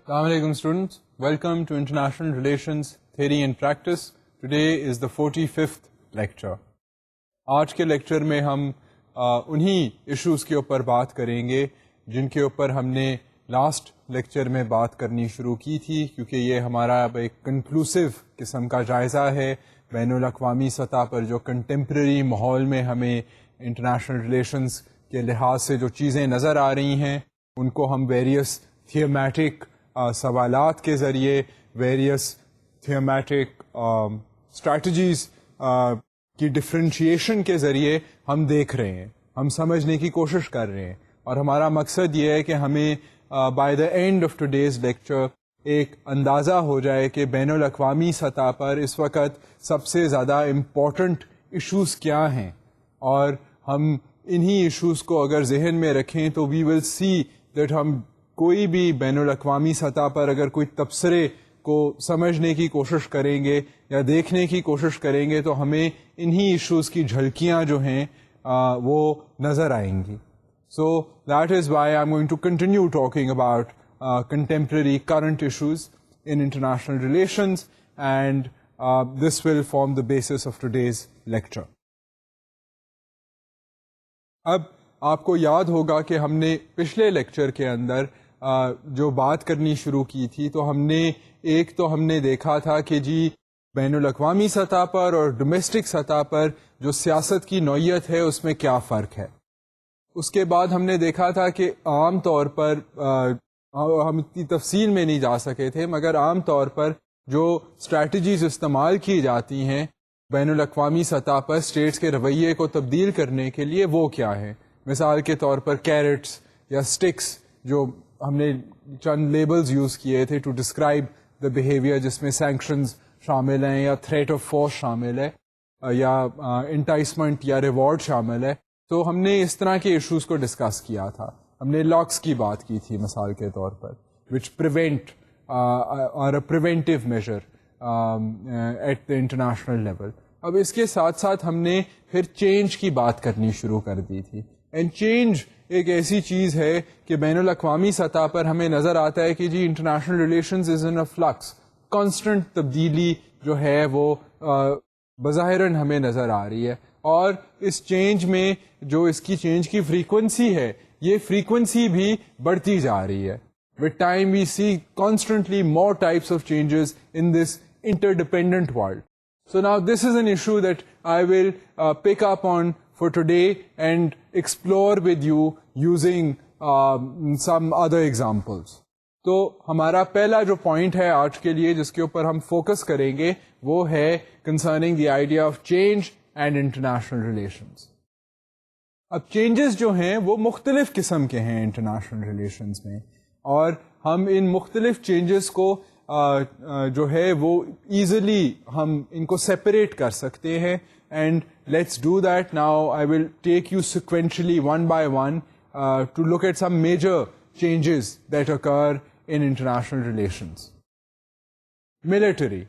Assalamu alaikum students. Welcome to International Relations Theory and Practice. Today is the 45th lecture. آج کے lecture میں ہم انہی issues کے اوپر بات کریں گے جن کے اوپر ہم نے لاسٹ لیکچر میں بات کرنی شروع کی تھی، کیونکہ یہ ہمارا اب ایک کنکلوسیو قسم کا جائزہ ہے بین الاقوامی سطح پر جو کنٹمپریری ماحول میں ہمیں انٹرنیشنل ریلیشنز کے لحاظ سے جو چیزیں نظر آ رہی ہیں ان کو ہم ویریس تھیومیٹک سوالات کے ذریعے، ویریس تھیومیٹک اسٹریٹجیز کی ڈفرینشیشن کے ذریعے ہم دیکھ رہے ہیں، ہم سمجھنے کی کوشش کر رہے ہیں، اور ہمارا مقصد یہ ہے کہ ہمیں by the end of today's lecture ایک اندازہ ہو جائے کہ بین الاقوامی سطح پر اس وقت سب سے زیادہ امپورٹنٹ ایشوز کیا ہیں، اور ہم انہی ایشوز کو اگر ذہن میں رکھیں تو وی ول سی دیٹ ہم کوئی بھی بین الاقوامی سطح پر اگر کوئی تبصرے کو سمجھنے کی کوشش کریں گے یا دیکھنے کی کوشش کریں گے تو ہمیں انہی ایشوز کی جھلکیاں جو ہیں وہ نظر آئیں گی. So that is why I am going to continue talking about contemporary current issues in international relations, and this will form the basis of today's lecture. اب آپ کو یاد ہوگا کہ ہم نے پچھلے لیکچر کے اندر جو بات کرنی شروع کی تھی تو ہم نے دیکھا تھا کہ جی بین الاقوامی سطح پر اور ڈومیسٹک سطح پر جو سیاست کی نوعیت ہے اس میں کیا فرق ہے. اس کے بعد ہم نے دیکھا تھا کہ عام طور پر ہم اتنی تفصیل میں نہیں جا سکے تھے، مگر عام طور پر جو اسٹریٹجیز استعمال کی جاتی ہیں بین الاقوامی سطح پر اسٹیٹس کے رویے کو تبدیل کرنے کے لیے وہ کیا ہیں. مثال کے طور پر کیرٹس یا اسٹکس، جو ہم نے چند لیبلز یوز کیے تھے ٹو ڈسکرائب دا بیہیویئر، جس میں سینکشنز شامل ہیں یا تھریٹ آف فورس شامل ہے یا انٹائسمنٹ یا ریوارڈ شامل ہے. تو ہم نے اس طرح کے ایشوز کو ڈسکس کیا تھا. ہم نے لاکس کی بات کی تھی مثال کے طور پر، وچ پریونٹ اور preventive measure at the international level. اب اس کے ساتھ ساتھ ہم نے پھر چینج کی بات کرنی شروع کر دی تھی. اینڈ چینج ایک ایسی چیز ہے کہ بین الاقوامی سطح پر ہمیں نظر آتا ہے کہ جی international relations is in a flux, constant تبدیلی جو ہے وہ بظاہراً ہمیں نظر آ رہی ہے، اور اس چینج میں جو اس کی چینج کی فریکوینسی ہے یہ فریکوینسی بھی بڑھتی جا رہی ہے. With time we see constantly more types of changes in this interdependent world. So now this is an issue that I will pick up on for today and explore with you using some other examples. تو ہمارا پہلا جو point ہے آج کے لیے جس کے اوپر ہم فوکس کریں گے وہ ہے concerning the idea of change and international relations. اب چینجز جو ہیں وہ مختلف قسم کے ہیں انٹرنیشنل ریلیشنز میں، اور ہم ان مختلف چینجز کو جو ہے وہ ایزیلی ہم ان کو سیپریٹ کر سکتے ہیں. And let's do that now. I will take you sequentially one by one to look at some major changes that occur in international relations. Military.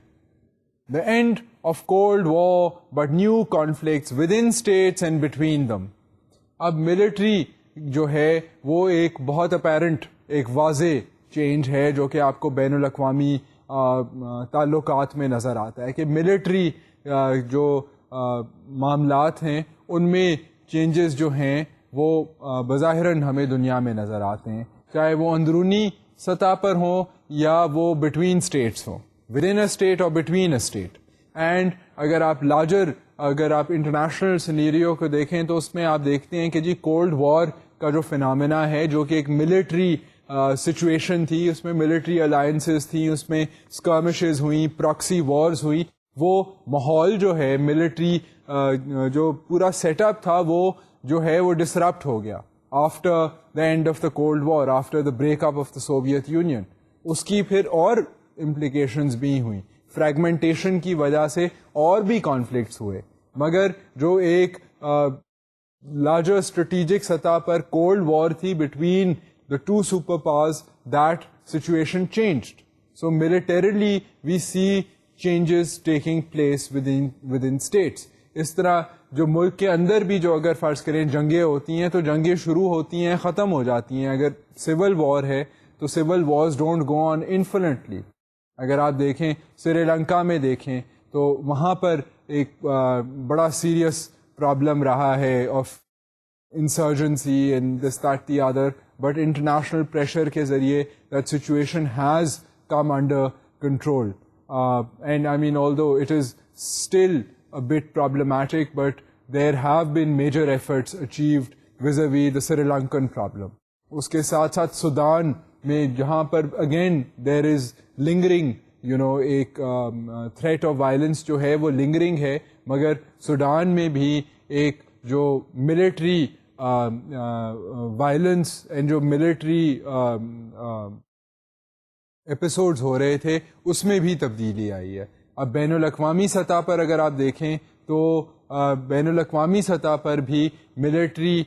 The end of Cold War, but new conflicts within states and between them. اب military جو ہے وہ ایک بہت apparent, ایک واضح change ہے جو کہ آپ کو بین الاقوامی تعلقات میں نظر آتا ہے کہ ملٹری جو معاملات ہیں ان میں چینجز جو ہیں وہ بظاہراً ہمیں دنیا میں نظر آتے ہیں، چاہے وہ اندرونی سطح پر ہوں یا وہ بٹوین اسٹیٹس ہوں، ود ان اے اسٹیٹ اور بٹوین اے اسٹیٹ. اینڈ اگر آپ انٹرنیشنل سینیریو کو دیکھیں تو اس میں آپ دیکھتے ہیں کہ جی کولڈ وار کا جو فنامنا ہے جو کہ ایک ملٹری سچویشن تھی، اس میں ملٹری الائنسز تھیں، اس میں اسکرمشز ہوئیں، پراکسی وارز ہوئی، وہ ماحول جو ہے ملٹری جو پورا سیٹ اپ تھا وہ جو ہے وہ ڈسرپٹ ہو گیا after the end of the cold war, after the break up of the Soviet Union. اس کی پھر اور امپلیکیشنز بھی ہوئیں، فریگمنٹیشن کی وجہ سے اور بھی کانفلکٹس ہوئے، مگر جو ایک لارجر اسٹریٹجک سطح پر کولڈ وار تھی between the two superpowers, that situation changed. So militarily we see changes taking place within states. اس طرح جو ملک کے اندر بھی جو اگر فرض کریں جنگیں ہوتی ہیں تو جنگیں شروع ہوتی ہیں ختم ہو جاتی ہیں. اگر سول وار ہے تو civil wars don't go on infinitely. اگر آپ دیکھیں سری لنکا میں دیکھیں تو وہاں پر ایک بڑا سیریس پرابلم رہا ہے of insurgency and this that the other, but international pressure کے ذریعے that situation has come under control. And I mean although it is still a bit problematic, but there have been major efforts achieved vis-a-vis the Sri Lankan problem. اس کے ساتھ ساتھ Sudan میں جہاں پر again there is lingering ایک threat of violence جو ہے وہ lingering ہے, مگر سوڈان میں بھی ایک جو ملٹری وائلنس اینڈ جو ملٹری ایپیسوڈز ہو رہے تھے اس میں بھی تبدیلی آئی ہے. اب بین الاقوامی سطح پر اگر آپ دیکھیں تو بین الاقوامی سطح پر بھی ملٹری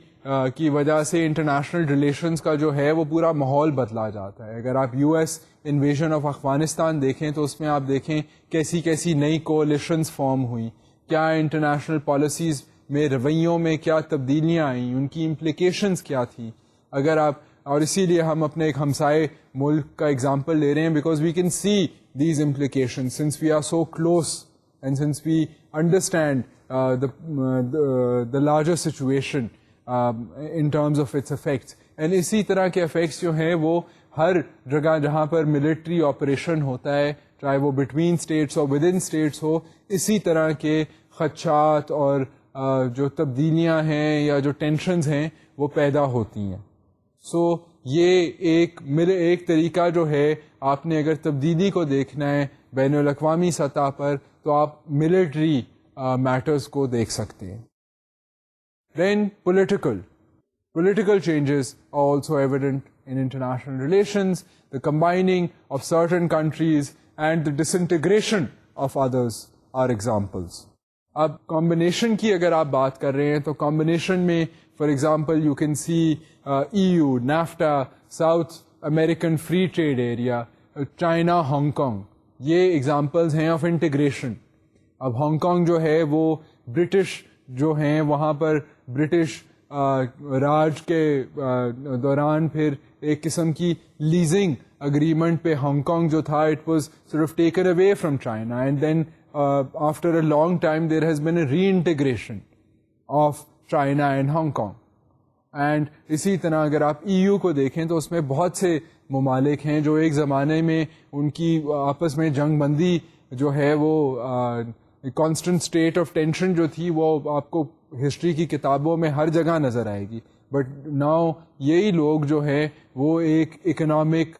کی وجہ سے انٹرنیشنل ریلیشنز کا جو ہے وہ پورا ماحول بدلا جاتا ہے. اگر آپ U S invasion of Afghanistan دیکھیں تو اس میں آپ دیکھیں کیسی کیسی نئی کولیشنز فارم ہوئیں, کیا انٹرنیشنل پالیسیز میں رویوں میں کیا تبدیلیاں آئیں, ان کی امپلیکیشنز کیا تھیں. اگر آپ اور اسی لیے ہم اپنے ایک ہمسائے ملک کا ایگزامپل لے رہے ہیں because we can see these implications since we are so close and since we understand the larger situation in terms of its effects. And اسی طرح کے افیکٹس جو ہیں وہ ہر جگہ جہاں پر ملٹری آپریشن ہوتا ہے, چاہے وہ بٹوین اسٹیٹس اور ود ان اسٹیٹس ہو, اسی طرح کے خدشات اور جو تبدیلیاں ہیں یا جو ٹینشنز ہیں وہ پیدا ہوتی ہیں. سو یہ ایک طریقہ جو ہے, آپ نے اگر تبدیلی کو دیکھنا ہے بین الاقوامی سطح پر تو آپ ملٹری میٹرز کو دیکھ سکتے ہیں. Then political changes are also evident in international relations, the combining of certain countries and the disintegration of others are examples. اب combination کی اگر آپ بات کر رہے ہیں تو combination میں for example you can see EU, NAFTA, South American Free Trade Area, China, Hong Kong, یہ examples ہیں of integration. اب ہانگ کانگ جو ہے وہ برٹش جو ہیں وہاں پر برٹش راج کے دوران پھر ایک قسم کی لیزنگ اگریمنٹ پہ ہانگ کانگ جو تھا it was sort of taken away from China, and then after a long time there has been a reintegration of China and Hong Kong. اینڈ اسی طرح اگر آپ EU کو دیکھیں تو اس میں بہت سے ممالک ہیں جو ایک زمانے میں ان کی آپس میں جنگ بندی جو ہے وہ کانسٹنٹ اسٹیٹ آف ٹینشن جو تھی وہ آپ کو ہسٹری کی کتابوں میں ہر جگہ نظر آئے گی, بٹ ناؤ یہی لوگ جو ہے وہ ایک اکنامک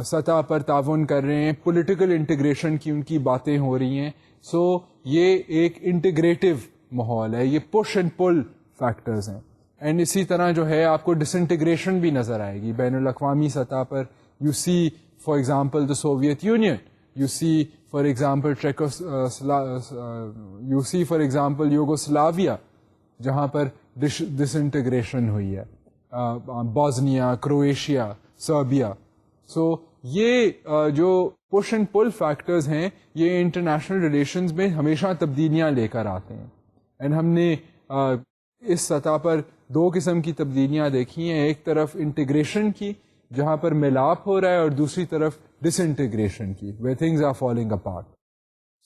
سطح پر تعاون کر رہے ہیں, پولیٹیکل انٹیگریشن کی ان کی باتیں ہو رہی ہیں. سو یہ ایک انٹیگریٹو ماحول ہے, یہ پش اینڈ پل فیکٹرز ہیں. اینڈ اسی طرح جو ہے آپ کو ڈس انٹیگریشن بھی نظر آئے گی بین الاقوامی سطح پر. You see for example the Soviet Union, you see for example you see for example Yugoslavia جہاں پر disintegration ہوئی ہے, بوسنیا, کرویشیا, سربیا. سو یہ جو push and pull factors ہیں یہ انٹرنیشنل ریلیشنز میں ہمیشہ تبدیلیاں لے کر آتے ہیں. اینڈ ہم نے اس سطح پر دو قسم کی تبدیلیاں دیکھی ہیں, ایک طرف انٹیگریشن کی جہاں پر ملاپ ہو رہا ہے اور دوسری طرف ڈس انٹیگریشن کی where things are falling apart.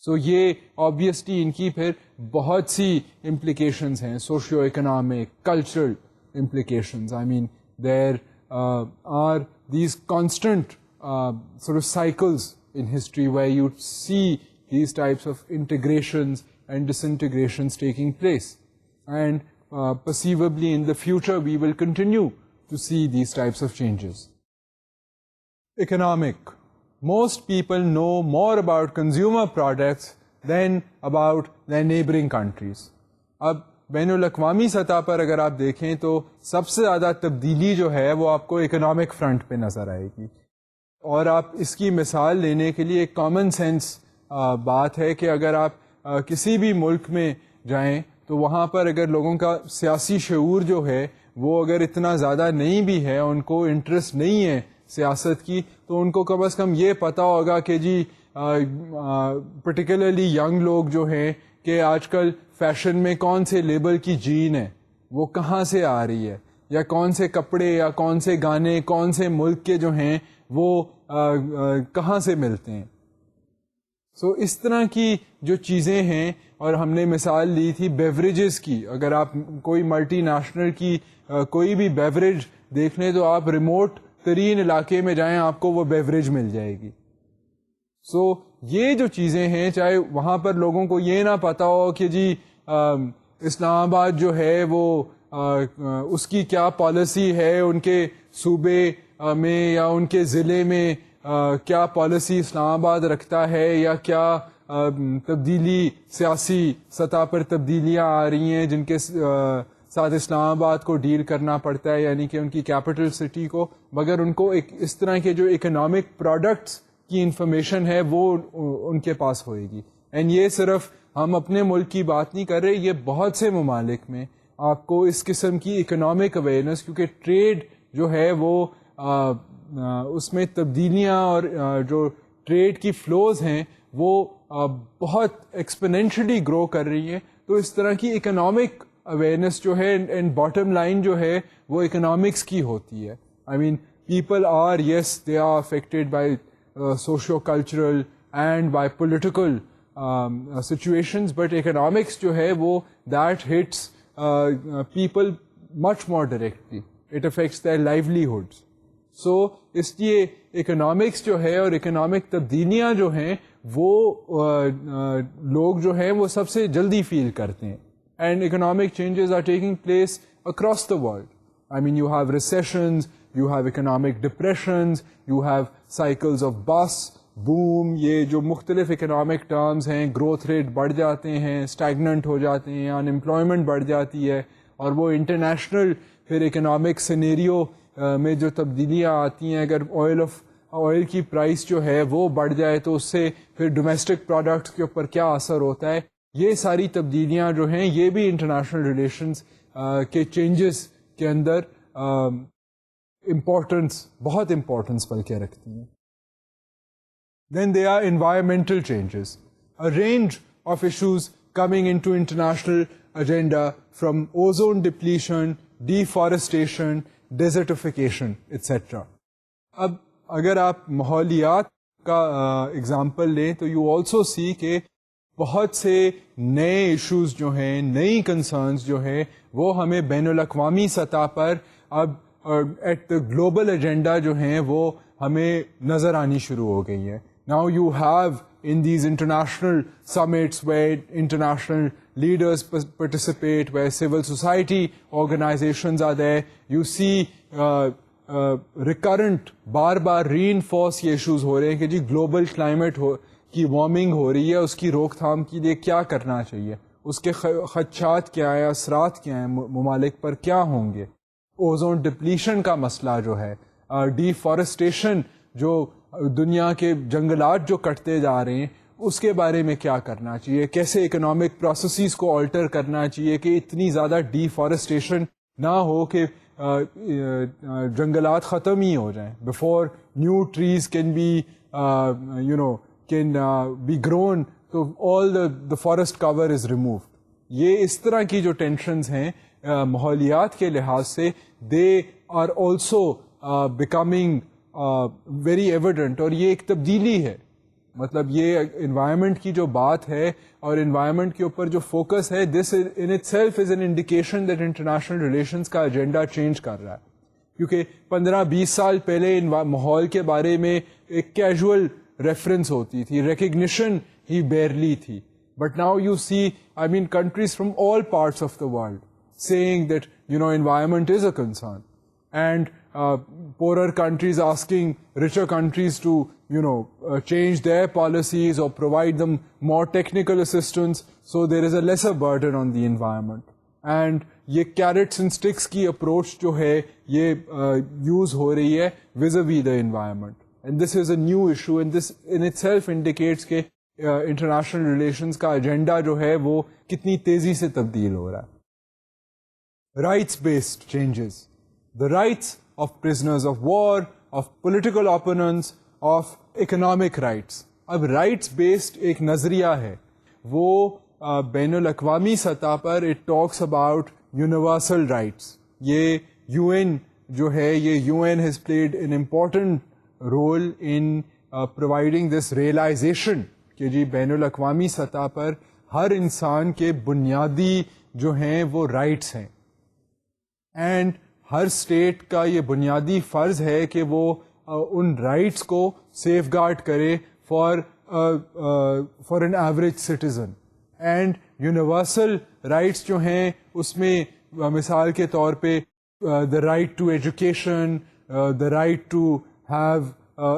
سو یہ obviously ان کی پھر بہت سی implications ہیں, socio economic, cultural implications. I mean there are these constant sort of cycles in history where you see these types of integrations and disintegrations taking place, and perceivably in the future we will continue to see these types of changes. Economic. Most people know more about consumer products than about their neighboring countries. اب بین الاقوامی سطح پر اگر آپ دیکھیں تو سب سے زیادہ تبدیلی جو ہے وہ آپ کو اکنامک فرنٹ پہ نظر آئے گی. اور آپ اس کی مثال لینے کے لیے ایک کامن سینس بات ہے کہ اگر آپ کسی بھی ملک میں جائیں تو وہاں پر اگر لوگوں کا سیاسی شعور جو ہے وہ اگر اتنا زیادہ نہیں بھی ہے, ان کو انٹرسٹ نہیں ہے سیاست کی, تو ان کو کم از کم یہ پتہ ہوگا کہ جی پرٹیکولرلی ینگ لوگ جو ہیں کہ آج کل فیشن میں کون سے لیبل کی جین ہے, وہ کہاں سے آ رہی ہے, یا کون سے کپڑے یا کون سے گانے کون سے ملک کے جو ہیں وہ کہاں سے ملتے ہیں. سو اس طرح کی جو چیزیں ہیں, اور ہم نے مثال لی تھی بیوریجز کی. اگر آپ کوئی ملٹی نیشنل کی کوئی بھی بیوریج دیکھ لیں تو آپ ریموٹ ترین علاقے میں جائیں, آپ کو وہ بیوریج مل جائے گی. سو یہ جو چیزیں ہیں, چاہے وہاں پر لوگوں کو یہ نہ پتا ہو کہ جی اسلام آباد جو ہے وہ اس کی کیا پالیسی ہے, ان کے صوبے میں یا ان کے ضلع میں کیا پالیسی اسلام آباد رکھتا ہے, یا کیا تبدیلی سیاسی سطح پر تبدیلیاں آ رہی ہیں جن کے ساتھ اسلام آباد کو ڈیل کرنا پڑتا ہے, یعنی کہ ان کی کیپٹل سٹی کو. مگر ان کو ایک اس طرح کے جو اکنامک پروڈکٹس کی انفارمیشن ہے وہ ان کے پاس ہوئے گی. اینڈ یہ صرف ہم اپنے ملک کی بات نہیں کر رہے, یہ بہت سے ممالک میں آپ کو اس قسم کی اکنامک اویئرنیس, کیونکہ ٹریڈ جو ہے وہ اس میں تبدیلیاں اور جو ٹریڈ کی فلوز ہیں وہ بہت ایکسپونینشلی گرو کر رہی ہیں. تو اس طرح کی اکنامک اویئرنیس جو ہے اینڈ باٹم لائن جو ہے وہ اکنامکس کی ہوتی ہے. I mean people are yes they are affected by socio cultural and by political situations, but economics جو ہے وہ that hits people much more directly, it affects their livelihoods. So اس لیے اکنامکس جو ہے اور اکنامک تبدیلیاں جو ہیں وہ لوگ جو ہیں وہ سب سے جلدی فیل کرتے ہیں. And economic changes are taking place across the world. I mean you have recessions, you have economic depressions, you have cycles of bust boom. یہ جو مختلف اکنامک ٹرمز ہیں, گروتھ ریٹ بڑھ جاتے ہیں, اسٹیگننٹ ہو جاتے ہیں, ان امپلائمنٹ بڑھ جاتی ہے, اور وہ انٹرنیشنل پھر اکنامک سینیریو میں جو تبدیلیاں آتی ہیں, اگر آئل کی پرائس جو ہے وہ بڑھ جائے تو اس سے پھر ڈومیسٹک پروڈکٹس کے اوپر کیا اثر ہوتا ہے. یہ ساری تبدیلیاں جو ہیں یہ بھی انٹرنیشنل ریلیشنز کے چینجز کے اندر بہت امپورٹنس بلکہ رکھتی ہیں. Then there are environmental changes, a range of issues coming into international agenda, from ozone depletion, deforestation, desertification, etc. اب اگر آپ ماحولیات کا اگزامپل لیں تو یو آلسو سی کہ بہت سے نئے ایشوز جو ہیں, نئی کنسرنز جو ہیں وہ ہمیں بین الاقوامی سطح پر اب ایٹ دا گلوبل ایجنڈا جو ہیں وہ ہمیں نظر آنی شروع ہو گئی ہیں. Now you have in these international summits where international leaders participate, where civil society organizations are there, you see recurrent bar reinforce یہ issues ہو رہے ہیں کہ جی گلوبل کلائمیٹ کی وارمنگ ہو رہی ہے, اس کی روک تھام کے لیے کیا کرنا چاہیے, اس کے خدشات کیا ہیں, اثرات کیا ہیں, ممالک پر کیا ہوں گے. اوزون ڈپلیشن کا مسئلہ جو ہے, ڈیفارسٹیشن جو دنیا کے جنگلات جو کٹتے جا رہے ہیں اس کے بارے میں کیا کرنا چاہیے, کیسے اکنامک پروسیسز کو آلٹر کرنا چاہیے کہ اتنی زیادہ ڈیفارسٹیشن نہ ہو کہ جنگلات ختم ہی ہو جائیں before new trees can be grown, تو all the forest cover is removed. یہ اس طرح کی جو ٹینشنز ہیں ماحولیات کے لحاظ سے, they are also becoming very evident, اور یہ ایک تبدیلی ہے. مطلب یہ انوائرمنٹ کی جو بات ہے اور انوائرمنٹ کے اوپر جو فوکس ہے, this in itself is an indication that international relations کا ایجنڈا چینج کر رہا ہے. کیونکہ 15-20 سال پہلے ماحول کے بارے میں ایک کیجول ریفرنس ہوتی تھی, ریکگنیشن ہی بیئرلی تھی. But now you see, I mean countries from all parts of the world saying that environment is a concern, and poorer countries asking richer countries to change their policies or provide them more technical assistance so there is a lesser burden on the environment. And یہ carrots and sticks کی approach جو ہے یہ use ہو رہی ہے vis-a-vis the environment, and this is a new issue, and this in itself indicates کہ international relations کا agenda جو ہے وہ کتنی تیزی سے تبدیل ہو رہا ہے. Rights-based changes, the rights of prisoners of war, of political opponents, of economic rights. اب rights-based ایک نظریہ ہے, وہ بین الاقوامی سطح پر it talks about universal rights. یہ یو این جو ہے یہ U N has played an important role in providing this realisation کہ جی بین الاقوامی سطح پر ہر انسان کے بنیادی جو ہیں وہ رائٹس ہیں، اینڈ ہر اسٹیٹ کا یہ بنیادی فرض ہے کہ وہ ان رائٹس کو سیف گارڈ کرے for an average citizen. And universal rights جو ہیں اس میں مثال کے طور پہ the right to education, the right to have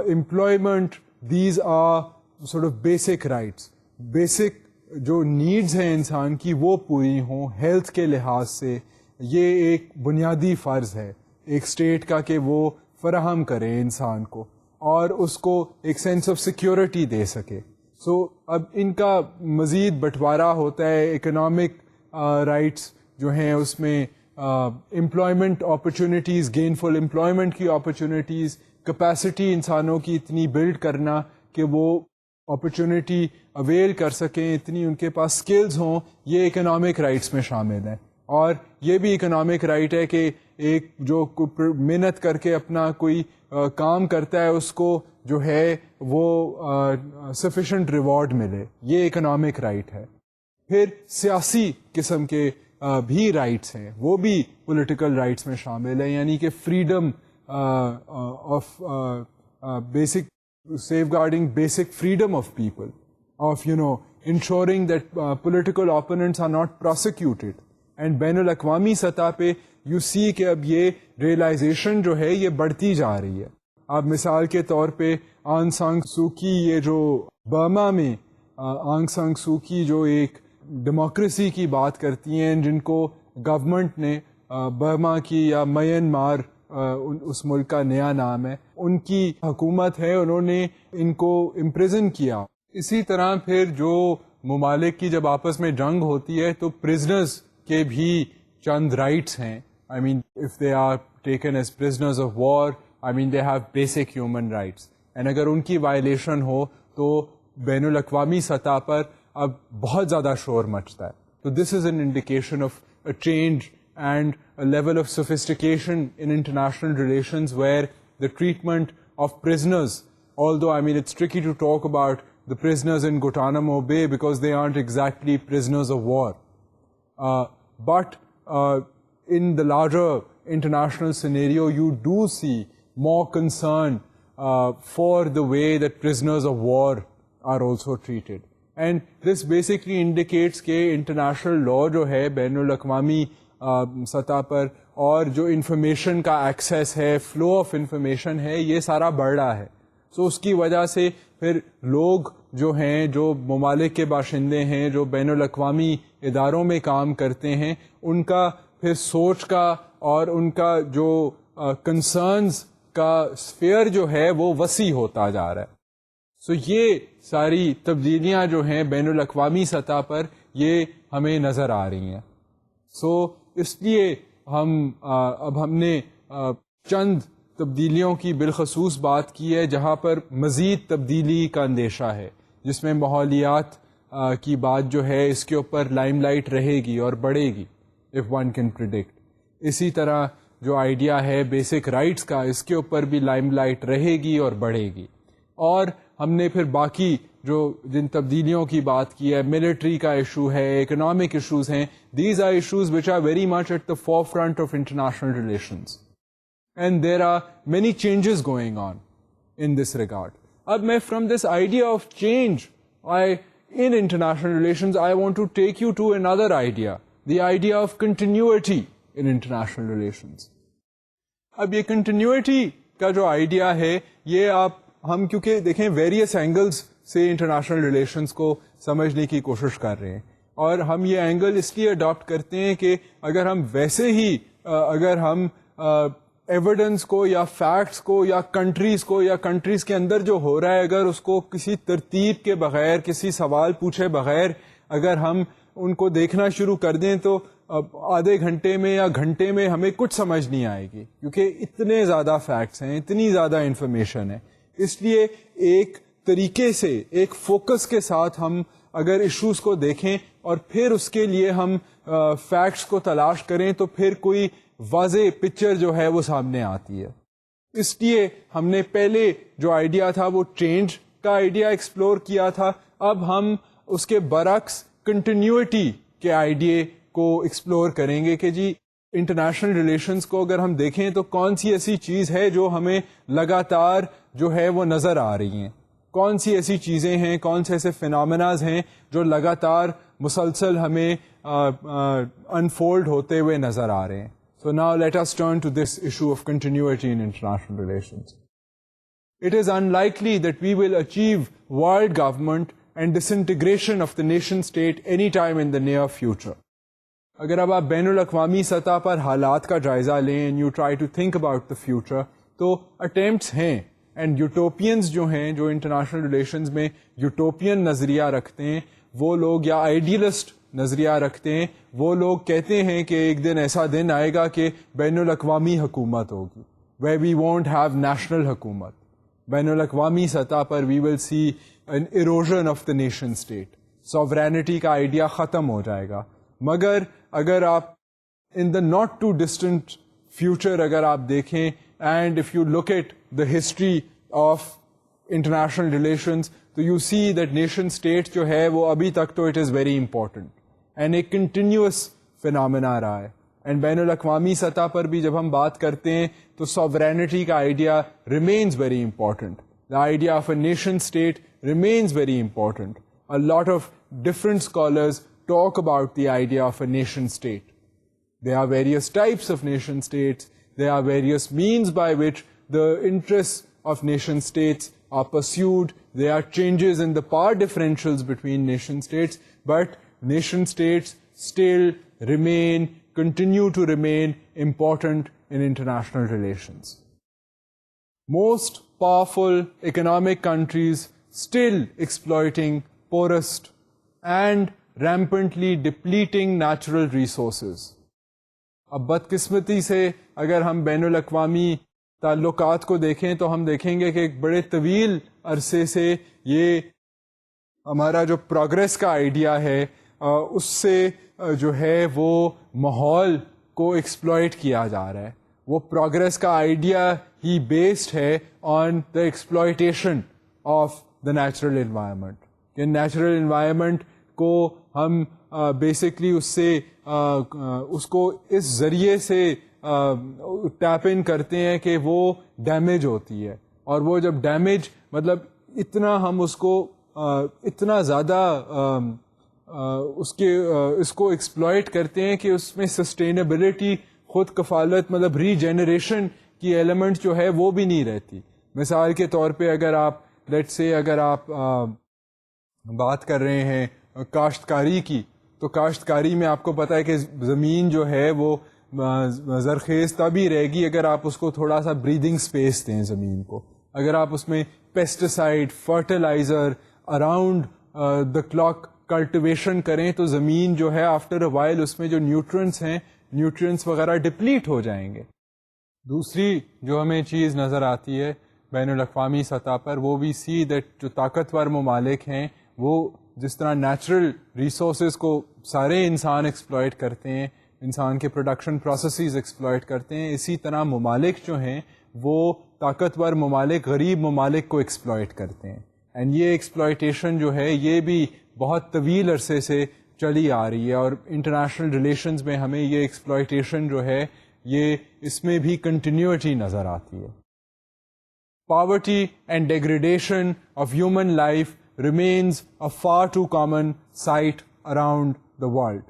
employment, these are sort of basic rights. Basic جو نیڈز ہیں انسان کی وہ پوری ہوں ہیلتھ کے لحاظ سے، یہ ایک بنیادی فرض ہے ایک اسٹیٹ کا کہ وہ فراہم کرے انسان کو اور اس کو ایک سینس آف سیکیورٹی دے سکے. سو اب ان کا مزید بٹوارا ہوتا ہے. اکنامک رائٹس جو ہیں اس میں امپلائمنٹ اپرچونیٹیز، گینفل امپلائمنٹ کی اپرچونیٹیز، کیپیسٹی انسانوں کی اتنی بلڈ کرنا کہ وہ اپرچونیٹی اویل کر سکیں، اتنی ان کے پاس سکلز ہوں، یہ اکنامک رائٹس میں شامل ہیں. اور یہ بھی اکنامک رائٹ ہے کہ ایک جو محنت کر کے اپنا کوئی کام کرتا ہے اس کو جو ہے وہ سفیشینٹ ریوارڈ ملے، یہ اکنامک رائٹ ہے. پھر سیاسی قسم کے بھی رائٹس ہیں، وہ بھی پولیٹیکل رائٹس میں شامل ہیں، یعنی کہ freedom of basic safeguarding basic freedom of people, of ensuring that political opponents are not prosecuted. And بین الاقوامی سطح پہ یو سی کہ اب یہ ریئلائزیشن جو ہے یہ بڑھتی جا رہی ہے. اب مثال کے طور پہ آنگ سان سو کی، یہ جو برما میں آنگ سان سو کی جو ایک ڈیموکریسی کی بات کرتی ہیں، جن کو گورنمنٹ نے برما کی یا میانمار اس ملک کا نیا نام ہے، ان کی حکومت ہے، انہوں نے ان کو امپریزن کیا. اسی طرح پھر جو ممالک کی جب آپس میں جنگ ہوتی ہے تو پرزنرز کے بھی چند رائٹس ہیں. I mean if they are taken as prisoners of war, I mean they have basic human rights, and اگر ان کی وائلیشن ہو تو بین الاقوامی سطح پر اب بہت زیادہ شور مچتا ہے. تو this is an indication of a change and a level of sophistication in international relations where the treatment of prisoners, although I mean it's tricky to talk about the prisoners in Guantanamo Bay because they aren't exactly prisoners of war. But in the larger international scenario, you do see more concern for the way that prisoners of war are also treated. And this basically indicates کہ international law جو ہے بین الاقوامی سطح پر اور جو information کا access ہے، flow of information ہے، یہ سارا بڑھ رہا ہے. سو اس کی وجہ سے پھر لوگ جو ہیں، جو ممالک کے باشندے ہیں، جو بین الاقوامی اداروں میں کام کرتے ہیں، ان کا پھر سوچ کا اور ان کا جو کنسرنز کا اسفیئر جو ہے وہ وسیع ہوتا جا رہا ہے. سو یہ ساری تبدیلیاں جو ہیں بین الاقوامی سطح پر یہ ہمیں نظر آ رہی ہیں. سو اس لیے اب ہم نے چند تبدیلیوں کی بالخصوص بات کی ہے جہاں پر مزید تبدیلی کا اندیشہ ہے، جس میں ماحولیات کی بات جو ہے اس کے اوپر لائم لائٹ رہے گی اور بڑھے گی if one can predict. اسی طرح جو آئیڈیا ہے بیسک رائٹس کا، اس کے اوپر بھی لائم لائٹ رہے گی اور بڑھے گی. اور ہم نے پھر باقی جو جن تبدیلیوں کی بات کی ہے، ملٹری کا ایشو ہے، اکنامک ایشوز ہیں، these are issues which are very much at the forefront of international relations. And there are many changes going on in this regard. اب میں from this idea of change in international relations, I want to take you to another idea, the idea of continuity in international relations. اب یہ continuity کا جو idea ہے، یہ ہم کیونکہ دیکھیں ویریس اینگلز سے انٹرنیشنل ریلیشنز کو سمجھنے کی کوشش کر رہے ہیں، اور ہم یہ اینگل اس لیے اڈاپٹ کرتے ہیں کہ اگر ہم ویسے ہی اگر ہم ایویڈنس کو یا فیکٹس کو یا کنٹریز کے اندر جو ہو رہا ہے، اگر اس کو کسی ترتیب کے بغیر، کسی سوال پوچھے بغیر اگر ہم ان کو دیکھنا شروع کر دیں تو آدھے گھنٹے میں یا گھنٹے میں ہمیں کچھ سمجھ نہیں آئے گی، کیونکہ اتنے زیادہ فیکٹس ہیں، اتنی زیادہ انفارمیشن ہے. اس لیے ایک طریقے سے ایک فوکس کے ساتھ ہم اگر ایشوز کو دیکھیں اور پھر اس کے لیے ہم فیکٹس کو تلاش کریں تو پھر کوئی واضح پکچر جو ہے وہ سامنے آتی ہے. اس لیے ہم نے پہلے جو آئیڈیا تھا وہ چینج کا آئیڈیا ایکسپلور کیا تھا. اب ہم اس کے برعکس کنٹینیوٹی کے آئیڈیا کو ایکسپلور کریں گے کہ جی انٹرنیشنل ریلیشنز کو اگر ہم دیکھیں تو کون سی ایسی چیز ہے جو ہمیں لگاتار جو ہے وہ نظر آ رہی ہیں, کون سی ایسی چیزیں ہیں, کون سے ایسے فینامناز ہیں جو لگاتار مسلسل ہمیں انفولڈ ہوتے ہوئے نظر آ رہے ہیں. So now let us turn to this issue of continuity in international relations. It is unlikely that we will achieve world government and disintegration of the nation state anytime in the near future. اگر اب آپ بین الاقوامی سطح پر حالات کا جائزہ لیں and you try to think about the future, تو attempts ہیں اینڈ یوٹوپینز جو ہیں جو انٹرنیشنل ریلیشنز میں یوٹوپین نظریہ رکھتے ہیں وہ لوگ, یا آئیڈیلسٹ نظریہ رکھتے ہیں وہ لوگ, کہتے ہیں کہ ایک دن ایسا دن آئے گا کہ بین الاقوامی حکومت ہوگی, where we won't have national حکومت. بین الاقوامی سطح پر we will see an erosion of the nation state. sovereignty کا آئیڈیا ختم ہو جائے گا. مگر اگر آپ in the not too distant future اگر آپ دیکھیں, and if you look at the history of international relations, تو you see that nation state جو ہے وہ ابھی تک تو it is very important and ایک continuous phenomena رہا ہے. اینڈ بین الاقوامی سطح پر بھی جب ہم بات کرتے ہیں تو sovereignty کا idea remains very important. The idea of a nation state remains very important. A lot of different scholars talk about the idea of a nation state. There are various types of nation states. There are various means by which the interests of nation states are pursued. There are changes in the power differentials between nation states, but nation states still continue to remain important in international relations. Most powerful economic countries still exploiting porous and rampantly depleting natural resources. اب بدقسمتی سے اگر ہم بین الاقوامی تعلقات کو دیکھیں تو ہم دیکھیں گے کہ ایک بڑے طویل عرصے سے یہ ہمارا جو پروگریس کا آئیڈیا ہے اس سے جو ہے وہ ماحول کو ایکسپلائٹ کیا جا رہا ہے. وہ پروگریس کا آئیڈیا ہی بیسڈ ہے on the exploitation of the natural environment. کہ نیچرل انوائرمنٹ کو ہم بیسکلی اس کو اس ذریعے سے ٹیپ ان کرتے ہیں کہ وہ ڈیمیج ہوتی ہے, اور وہ جب ڈیمیج مطلب اتنا ہم اس کو اتنا زیادہ اس کو ایکسپلائٹ کرتے ہیں کہ اس میں سسٹینیبلٹی, خود کفالت, مطلب ری جنریشن کی ایلیمنٹ جو ہے وہ بھی نہیں رہتی. مثال کے طور پہ اگر آپ لیٹ سے اگر آپ بات کر رہے ہیں کاشتکاری کی, تو کاشتکاری میں آپ کو پتہ ہے کہ زمین جو ہے وہ زرخیز تبھی رہے گی اگر آپ اس کو تھوڑا سا بریدنگ سپیس دیں زمین کو. اگر آپ اس میں pesticide, fertiliser around the clock cultivation کریں تو زمین جو ہے آفٹر اے وائل اس میں جو نیوٹرینٹس ہیں, نیوٹرینٹس وغیرہ ڈپلیٹ ہو جائیں گے. دوسری جو ہمیں چیز نظر آتی ہے بین الاقوامی سطح پر, وہ بھی سی دیٹ جو طاقتور ممالک ہیں وہ جس طرح نیچرل ریسورسز کو سارے انسان ایکسپلائٹ کرتے ہیں, انسان کے پروڈکشن پروسیسز ایکسپلائٹ کرتے ہیں, اسی طرح ممالک جو ہیں وہ طاقتور ممالک غریب ممالک کو ایکسپلائٹ کرتے ہیں. اینڈ یہ ایکسپلائٹیشن جو ہے یہ بھی بہت طویل عرصے سے چلی آ رہی ہے, اور انٹرنیشنل ریلیشنز میں ہمیں یہ ایکسپلائٹیشن جو ہے یہ اس میں بھی کنٹینیوٹی نظر آتی ہے. Poverty and degradation of human life remains a far too common sight around the world.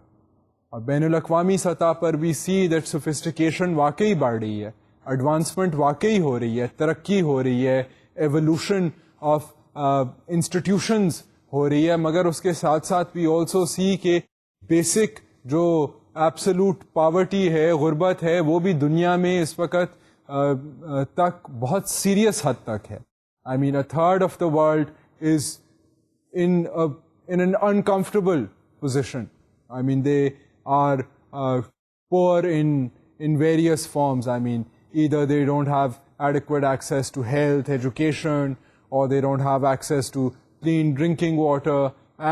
اور بین الاقوامی سطح پر بھی see that sophistication واقعی بڑھ رہی ہے, ایڈوانسمنٹ واقعی ہو رہی ہے, ترقی ہو رہی ہے, ایوولوشن آف انسٹیٹیوشنز ہو رہی ہے, مگر اس کے ساتھ ساتھ we also see کہ بیسک جو ایبسولوٹ پاورٹی ہے, غربت ہے, وہ بھی دنیا میں اس وقت تک بہت سیریس حد تک ہے. I mean a third of the world is in an uncomfortable position. I mean they are poor in various forms. I mean either they don't have adequate access to health, education, or they don't have access to clean drinking water,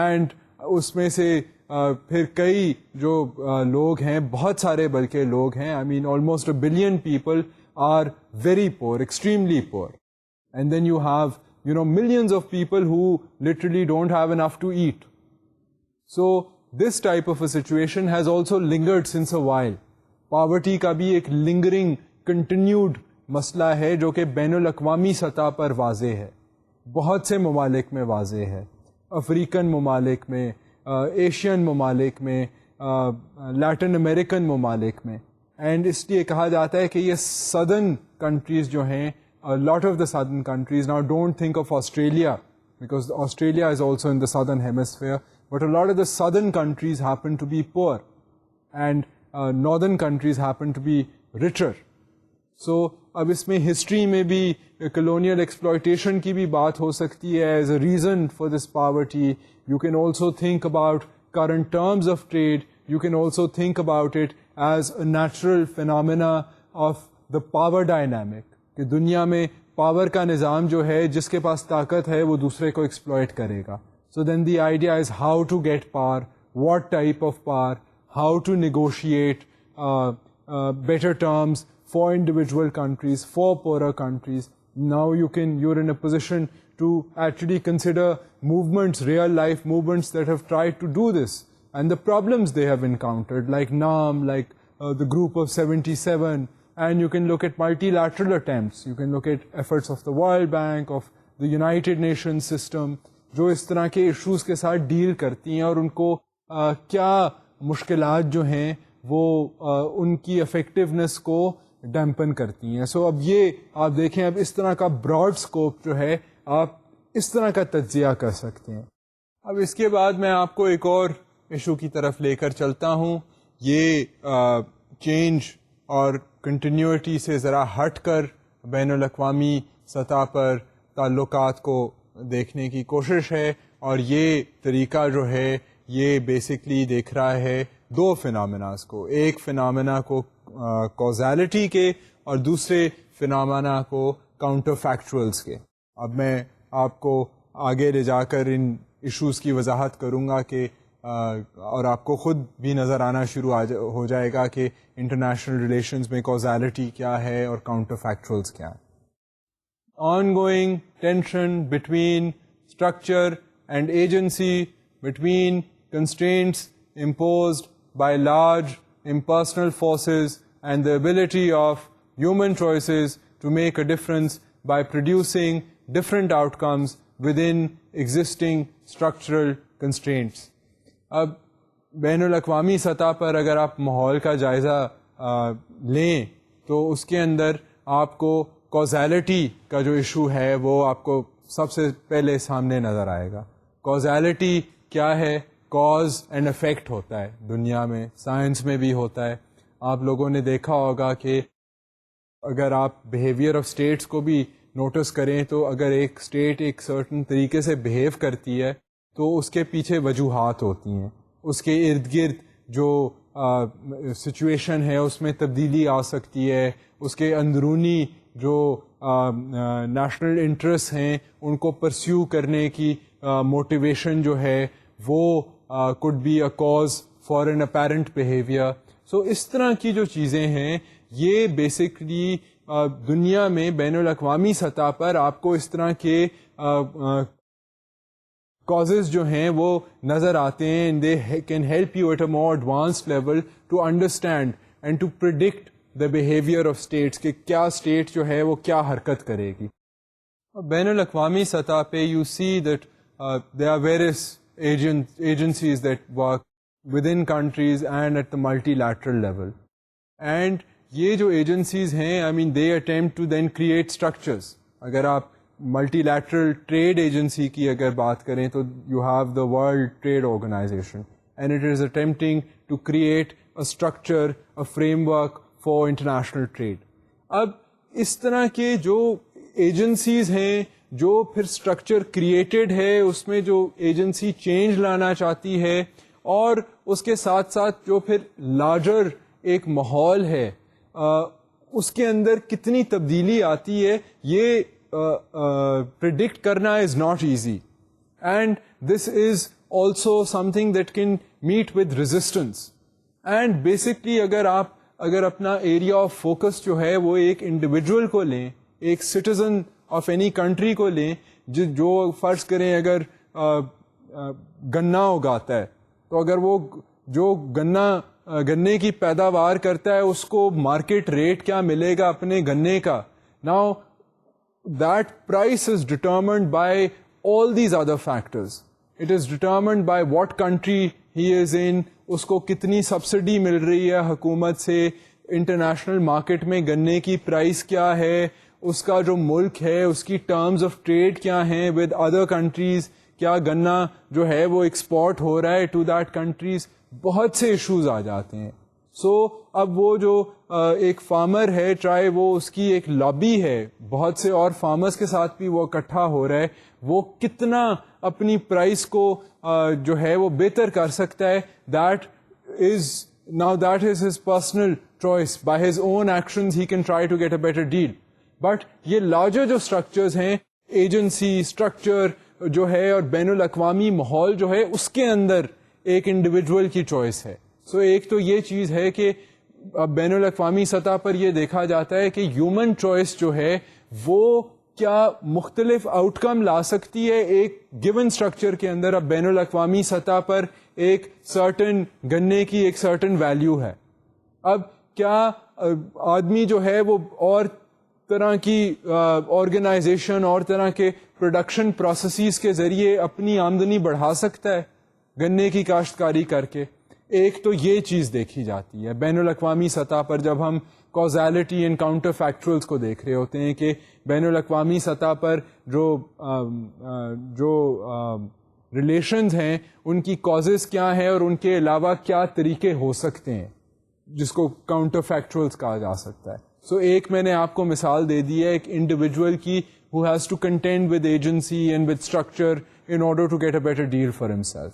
and اس میں سے پھر کئی جو لوگ ہیں, بہت سارے بلکہ لوگ ہیں, I mean almost 1 billion people are very poor, extremely poor. And then you have millions of people who literally don't have enough to eat. So this type of a situation has also lingered since a while. Poverty کا بھی ایک lingering, continued مسئلہ ہے جو کہ بین الاقوامی سطح پر واضح ہے, بہت سے ممالک میں واضح ہے, افریقن ممالک میں, ایشین ممالک میں, لیٹن امریکن ممالک میں. اینڈ اس لیے کہا جاتا ہے کہ یہ سدرن کنٹریز جو ہیں, lot of the southern countries, now don't think of Australia because Australia is also in the southern hemisphere, but lot of the southern countries happen to be poor and northern countries happen to be richer. So اب اس میں history میں بھی colonial exploitation کی بھی بات ہو سکتی ہے as a reason for this poverty. You can also think about current terms of trade, you can also think about it as a natural phenomena of the power dynamic, کہ دنیا میں power کا نظام جو ہے, جس کے پاس طاقت ہے وہ دوسرے کو ایکسپلائٹ کرے گا. So then the idea is how to get power, what type of power, how to negotiate better terms for individual countries, for poorer countries. Now you're in a position to actually consider movements, real life movements that have tried to do this and the problems they have encountered, like NAM, like the Group of 77, and you can look at multilateral attempts, you can look at efforts of the World Bank, of the United Nations system, جو اس طرح کے issues کے ساتھ deal کرتی ہیں اور ان کو کیا مشکلات جو ہیں وہ ان کی افیکٹونیس کو ڈیمپن کرتی ہیں. سو اب یہ آپ دیکھیں, اب اس طرح کا براڈ اسکوپ جو ہے آپ اس طرح کا تجزیہ کر سکتے ہیں. اب اس کے بعد میں آپ کو ایک اور ایشو کی طرف لے کر چلتا ہوں. یہ چینج اور کنٹینیوٹی سے ذرا ہٹ کر بین الاقوامی سطح پر تعلقات کو دیکھنے کی کوشش ہے, اور یہ طریقہ جو ہے یہ بیسکلی دیکھ رہا ہے دو فینامناز کو, ایک فینامنا کو کوزالٹی کے اور دوسرے فینامنا کو کاؤنٹر فیکچولز کے. اب میں آپ کو آگے لے جا کر ان ایشوز کی وضاحت کروں گا کہ اور آپ کو خود بھی نظر آنا شروع ہو جائے گا کہ انٹرنیشنل ریلیشنز میں کوزالٹی کیا ہے اور کاؤنٹر فیکچولز کیا ہے. On going tension between structure and agency, between constraints imposed by large impersonal forces and the ability of human choices to make a difference by producing different outcomes within existing structural constraints. اب بین الاقوامی سطح پر اگر آپ ماحول کا جائزہ لیں تو اس کے اندر آپ کو کوزالٹی کا جو ایشو ہے وہ آپ کو سب سے پہلے سامنے نظر آئے گا. کوزالٹی کیا ہے؟ کاز اینڈ افیکٹ ہوتا ہے دنیا میں, سائنس میں بھی ہوتا ہے. آپ لوگوں نے دیکھا ہوگا کہ اگر آپ بیہیویئر آف اسٹیٹس کو بھی نوٹس کریں تو اگر ایک اسٹیٹ ایک سرٹن طریقے سے بیہیو کرتی ہے تو اس کے پیچھے وجوہات ہوتی ہیں, اس کے ارد گرد جو سچویشن ہے اس میں تبدیلی آ سکتی ہے, اس کے اندرونی جو نیشنل انٹرسٹ ہیں ان کو پرسیو کرنے کی موٹیویشن جو ہے وہ could be a cause for an apparent behavior. So اس طرح کی جو چیزیں ہیں یہ بیسکلی دنیا میں بین الاقوامی سطح پر آپ کو اس طرح کے causes جو ہیں وہ نظر آتے ہیں. they can help you at a more advanced level to understand and to predict the behavior of states, کہ کیا state جو ہے وہ کیا حرکت کرے گی. بین الاقوامی سطح پہ you see that there are various agencies that work within countries and at the multilateral level. And یہ جو agencies ہیں, I mean they attempt to then create structures. اگر آپ multilateral trade agency کی اگر بات کریں تو you have the World Trade Organization and it is attempting to create a structure, a framework for international trade. اب اس طرح کے جو agencies ہیں جو پھر اسٹرکچر کریٹڈ ہے اس میں جو ایجنسی چینج لانا چاہتی ہے اور اس کے ساتھ ساتھ جو پھر لارجر ایک ماحول ہے اس کے اندر کتنی تبدیلی آتی ہے, یہ پریڈکٹ کرنا is not easy. And this is also some thing that can meet with resistance. And basically اگر اپنا ایریا آف فوکس جو ہے وہ ایک انڈیویجول کو لیں, ایک سٹیزن آف اینی کنٹری کو لیں, جو فرض کریں اگر گنا اگاتا ہے, تو اگر وہ جو گنے کی پیداوار کرتا ہے اس کو مارکیٹ ریٹ کیا ملے گا اپنے گنے کا. Now that price is determined by all these other factors. It is determined by what country he is in, اس کو کتنی سبسڈی مل رہی ہے حکومت سے, انٹرنیشنل مارکیٹ میں گنے کی پرائس کیا ہے, اس کا جو ملک ہے اس کی ٹرمز آف ٹریڈ کیا ہیں ود ادر کنٹریز, کیا گنا جو ہے وہ ایکسپورٹ ہو رہا ہے ٹو دیٹ کنٹریز. بہت سے ایشوز آ جاتے ہیں. سو اب وہ جو ایک فارمر ہے, چاہے وہ اس کی ایک لابی ہے, بہت سے اور فارمرز کے ساتھ بھی وہ اکٹھا ہو رہا ہے, وہ کتنا اپنی پرائس کو جو ہے وہ بہتر کر سکتا ہے, that is his personal choice. By his own actions he can try to get a better deal. But یہ لارجر جو اسٹرکچرز ہیں, ایجنسی اسٹرکچر جو ہے اور بین الاقوامی ماحول جو ہے, اس کے اندر ایک انڈیویجول کی چوائس ہے. سو ایک تو یہ چیز ہے کہ بین الاقوامی سطح پر یہ دیکھا جاتا ہے کہ ہیومن چوائس جو ہے وہ کیا مختلف آؤٹ کم لا سکتی ہے ایک گیون اسٹرکچر کے اندر. اب بین الاقوامی سطح پر ایک سرٹن گنے کی ایک سرٹن ویلیو ہے. اب کیا آدمی جو ہے وہ اور طرح کی آرگنائزیشن اور طرح کے پروڈکشن پروسیسز کے ذریعے اپنی آمدنی بڑھا سکتا ہے گنے کی کاشتکاری کر کے؟ ایک تو یہ چیز دیکھی جاتی ہے بین الاقوامی سطح پر جب ہم کازیلٹی اینڈ کاؤنٹر فیکچرلس کو دیکھ رہے ہوتے ہیں کہ بین الاقوامی سطح پر جو ریلیشنز ہیں ان کی کازز کیا ہیں اور ان کے علاوہ کیا طریقے ہو سکتے ہیں جس کو کاؤنٹر فیکچرلس کہا جا سکتا ہے. سو ایک میں نے آپ کو مثال دے دی ہے ایک انڈیویجول کی who has to contend with agency and with structure in order to get a better deal for himself.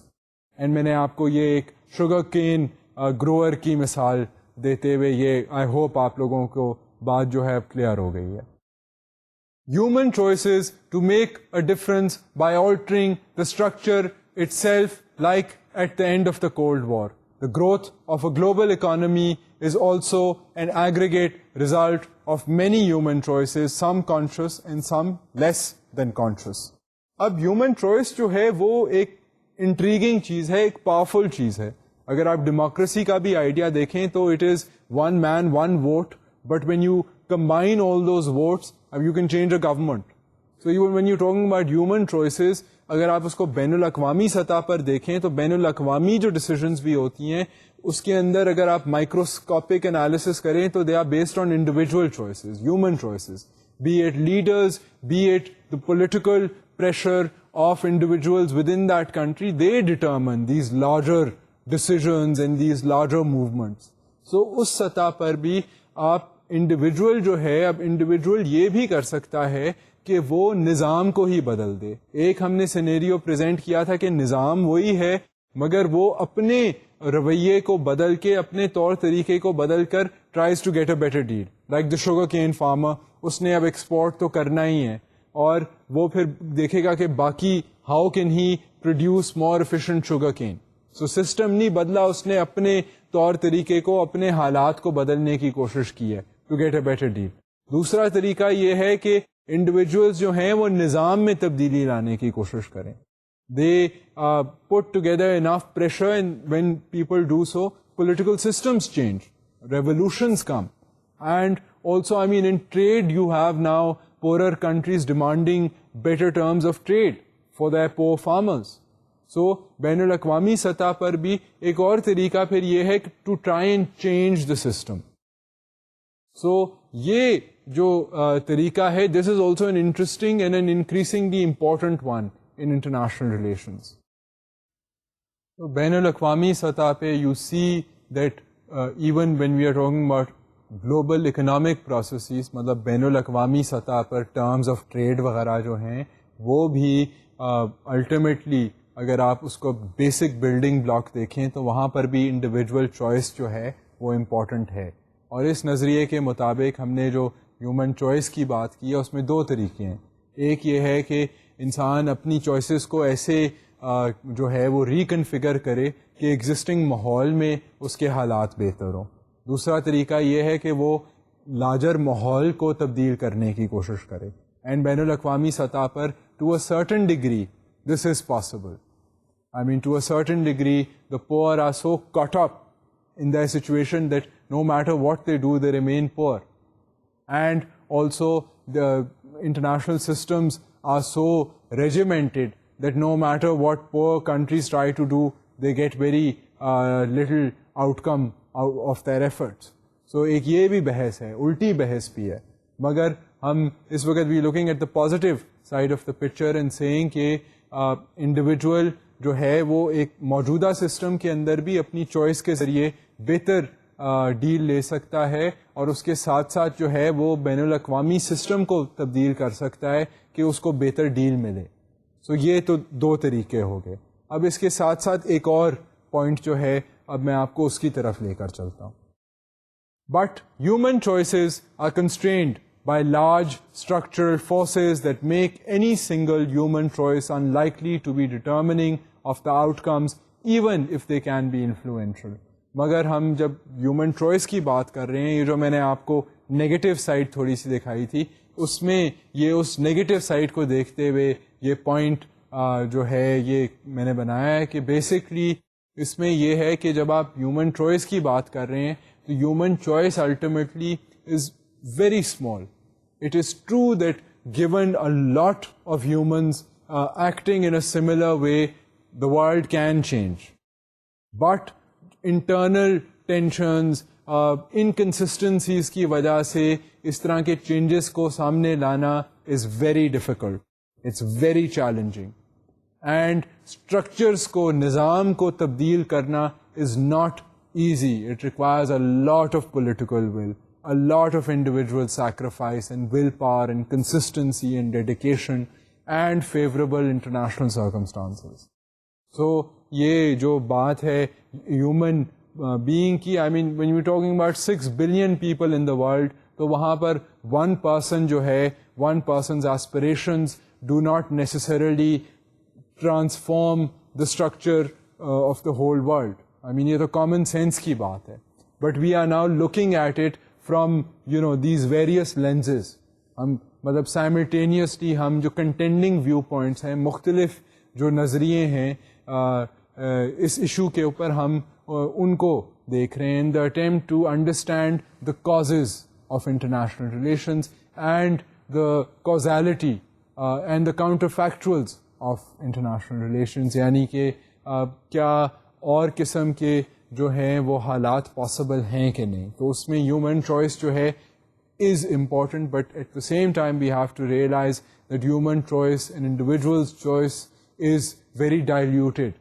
And میں نے آپ کو یہ ایک شوگر کین گروور کی مثال دیتے ہوئے یہ آئی ہوپ آپ لوگوں کو بات جو ہے کلیئر ہو گئی ہے. Human choices to make a difference by altering the structure itself, like at the end of the Cold War. The growth of a global economy is also an aggregate result of many human choices, some conscious and some less than conscious. اب human choice جو ہے وہ ایک intriguing چیز ہے, ایک powerful چیز ہے. اگر آپ ڈیموکریسی کا بھی آئیڈیا دیکھیں تو it is one man one vote, but when you combine all those votes, you can change a government. So when you're talking about human choices, اگر آپ اس کو بین الاقوامی سطح پر دیکھیں تو بین الاقوامی جو ڈیسیژنز بھی ہوتی ہیں اس کے اندر اگر آپ مائکروسکوپک انالیسس کریں تو they are based on individual choices, human choices, be it leaders, be it the political pressure of individuals within that country, they determine these larger decisions and these larger movements. So اس سطح پر بھی آپ individual جو ہے, اب individual یہ بھی کر سکتا ہے کہ وہ نظام کو ہی بدل دے. ایک ہم نے سینیریو پریزنٹ کیا تھا کہ نظام وہی ہے مگر وہ اپنے رویے کو بدل کے, اپنے طور طریقے کو بدل کر tries to get a better deal. Like the sugarcane farmer, اس نے اب ایکسپورٹ تو کرنا ہی ہے اور وہ پھر دیکھے گا کہ باقی how can he produce more efficient sugar cane. So system نہیں بدلا, اس نے اپنے طور طریقے کو, اپنے حالات کو بدلنے کی کوشش کی ہے to get a better deal. دوسرا طریقہ یہ ہے کہ انڈیویجولز جو ہیں وہ نظام میں تبدیلی لانے کی کوشش کریں. They put together enough pressure and when people do so political systems change, revolutions come. And also I mean in trade you have now poorer countries demanding better terms of trade for their poor farmers. So بین الاقوامی سطح پر بھی ایک اور طریقہ پھر یہ ہے to try and change the system. So یہ جو طریقہ ہے, this is also an interesting and an increasingly important one in international relations. بین الاقوامی سطح پہ you see that even when we are talking about global economic processes, مطلب بین الاقوامی سطح پر ٹرمز آف ٹریڈ وغیرہ جو ہیں وہ بھی الٹیمیٹلی اگر آپ اس کو بیسک بلڈنگ بلاک دیکھیں تو وہاں پر بھی انڈیویجول چوائس جو ہے وہ امپورٹنٹ ہے. اور اس نظریے کے مطابق ہم نے جو ہیومن چوائس کی بات کی ہے اس میں دو طریقے ہیں. ایک یہ ہے کہ انسان اپنی چوائسیز کو ایسے جو ہے وہ ریکنفگر کرے کہ ایگزسٹنگ ماحول میں اس کے حالات بہتر ہوں. دوسرا طریقہ یہ ہے کہ وہ لارجر ماحول کو تبدیل کرنے کی کوشش کرے. اینڈ بین الاقوامی سطح پر to a certain degree this is possible. I mean, to a certain degree, the poor are so caught up in their situation that no matter what they do, they remain poor. And also, the international systems are so regimented that no matter what poor countries try to do, they get very little outcome out of their efforts. So, ایک یہ بھی بحث ہے, الٹی بحث بھی ہے. مگر ہم اس وقت بھی looking at the positive side of the picture and saying کہ individual جو ہے وہ ایک موجودہ سسٹم کے اندر بھی اپنی چوائس کے ذریعے بہتر ڈیل لے سکتا ہے, اور اس کے ساتھ ساتھ جو ہے وہ بین الاقوامی سسٹم کو تبدیل کر سکتا ہے کہ اس کو بہتر ڈیل ملے. سو یہ تو دو طریقے ہو گئے. اب اس کے ساتھ ساتھ ایک اور پوائنٹ جو ہے اب میں آپ کو اس کی طرف لے کر چلتا ہوں. But human choices are constrained by large structural forces that make any single human choice unlikely to be determining of the outcomes, even if they can be influential. مگر ہم جب ہیومن چوائس کی بات کر رہے ہیں, یہ جو میں نے آپ کو نیگیٹو سائڈ تھوڑی سی دکھائی تھی, اس میں یہ اس نیگیٹو سائڈ کو دیکھتے ہوئے یہ پوائنٹ جو ہے یہ میں نے بنایا ہے کہ بیسکلی اس میں یہ ہے کہ جب آپ ہیومن چوائس کی بات کر رہے ہیں تو human choice ultimately is very small. It is true that given a lot of humans acting in a similar way, the world can change. But internal tensions, inconsistencies کی وجہ سے اس طرح کے changes کو سامنے لانا is very difficult. It's very challenging. And structures کو, نظام کو تبدیل کرنا is not easy. It requires a lot of political will, a lot of individual sacrifice and willpower and consistency and dedication and favorable international circumstances. So, یہ جو بات ہے human being کی, I mean, when we're talking about 6 billion people in the world, تو وہاں پر one person جو ہے, one person's aspirations do not necessarily transform the structure of the whole world. I mean, یہ تو common sense کی بات ہے. But we are now looking at it from, you know, these various lenses. ہم مطلب simultaneously ہم جو contending view points ہیں, مختلف جو نظریے ہیں اس ایشو کے اوپر, ہم ان کو دیکھ رہے ہیں in the attempt to understand the causes of international relations and the causality and the counterfactuals of international relations. یعنی کہ کیا اور قسم کے جو ہیں وہ حالات پاسبل ہیں کہ نہیں. تو اس میں ہیومن چوائس جو ہے is important, but at the same time we have to realize that human choice and individual's choice is very diluted.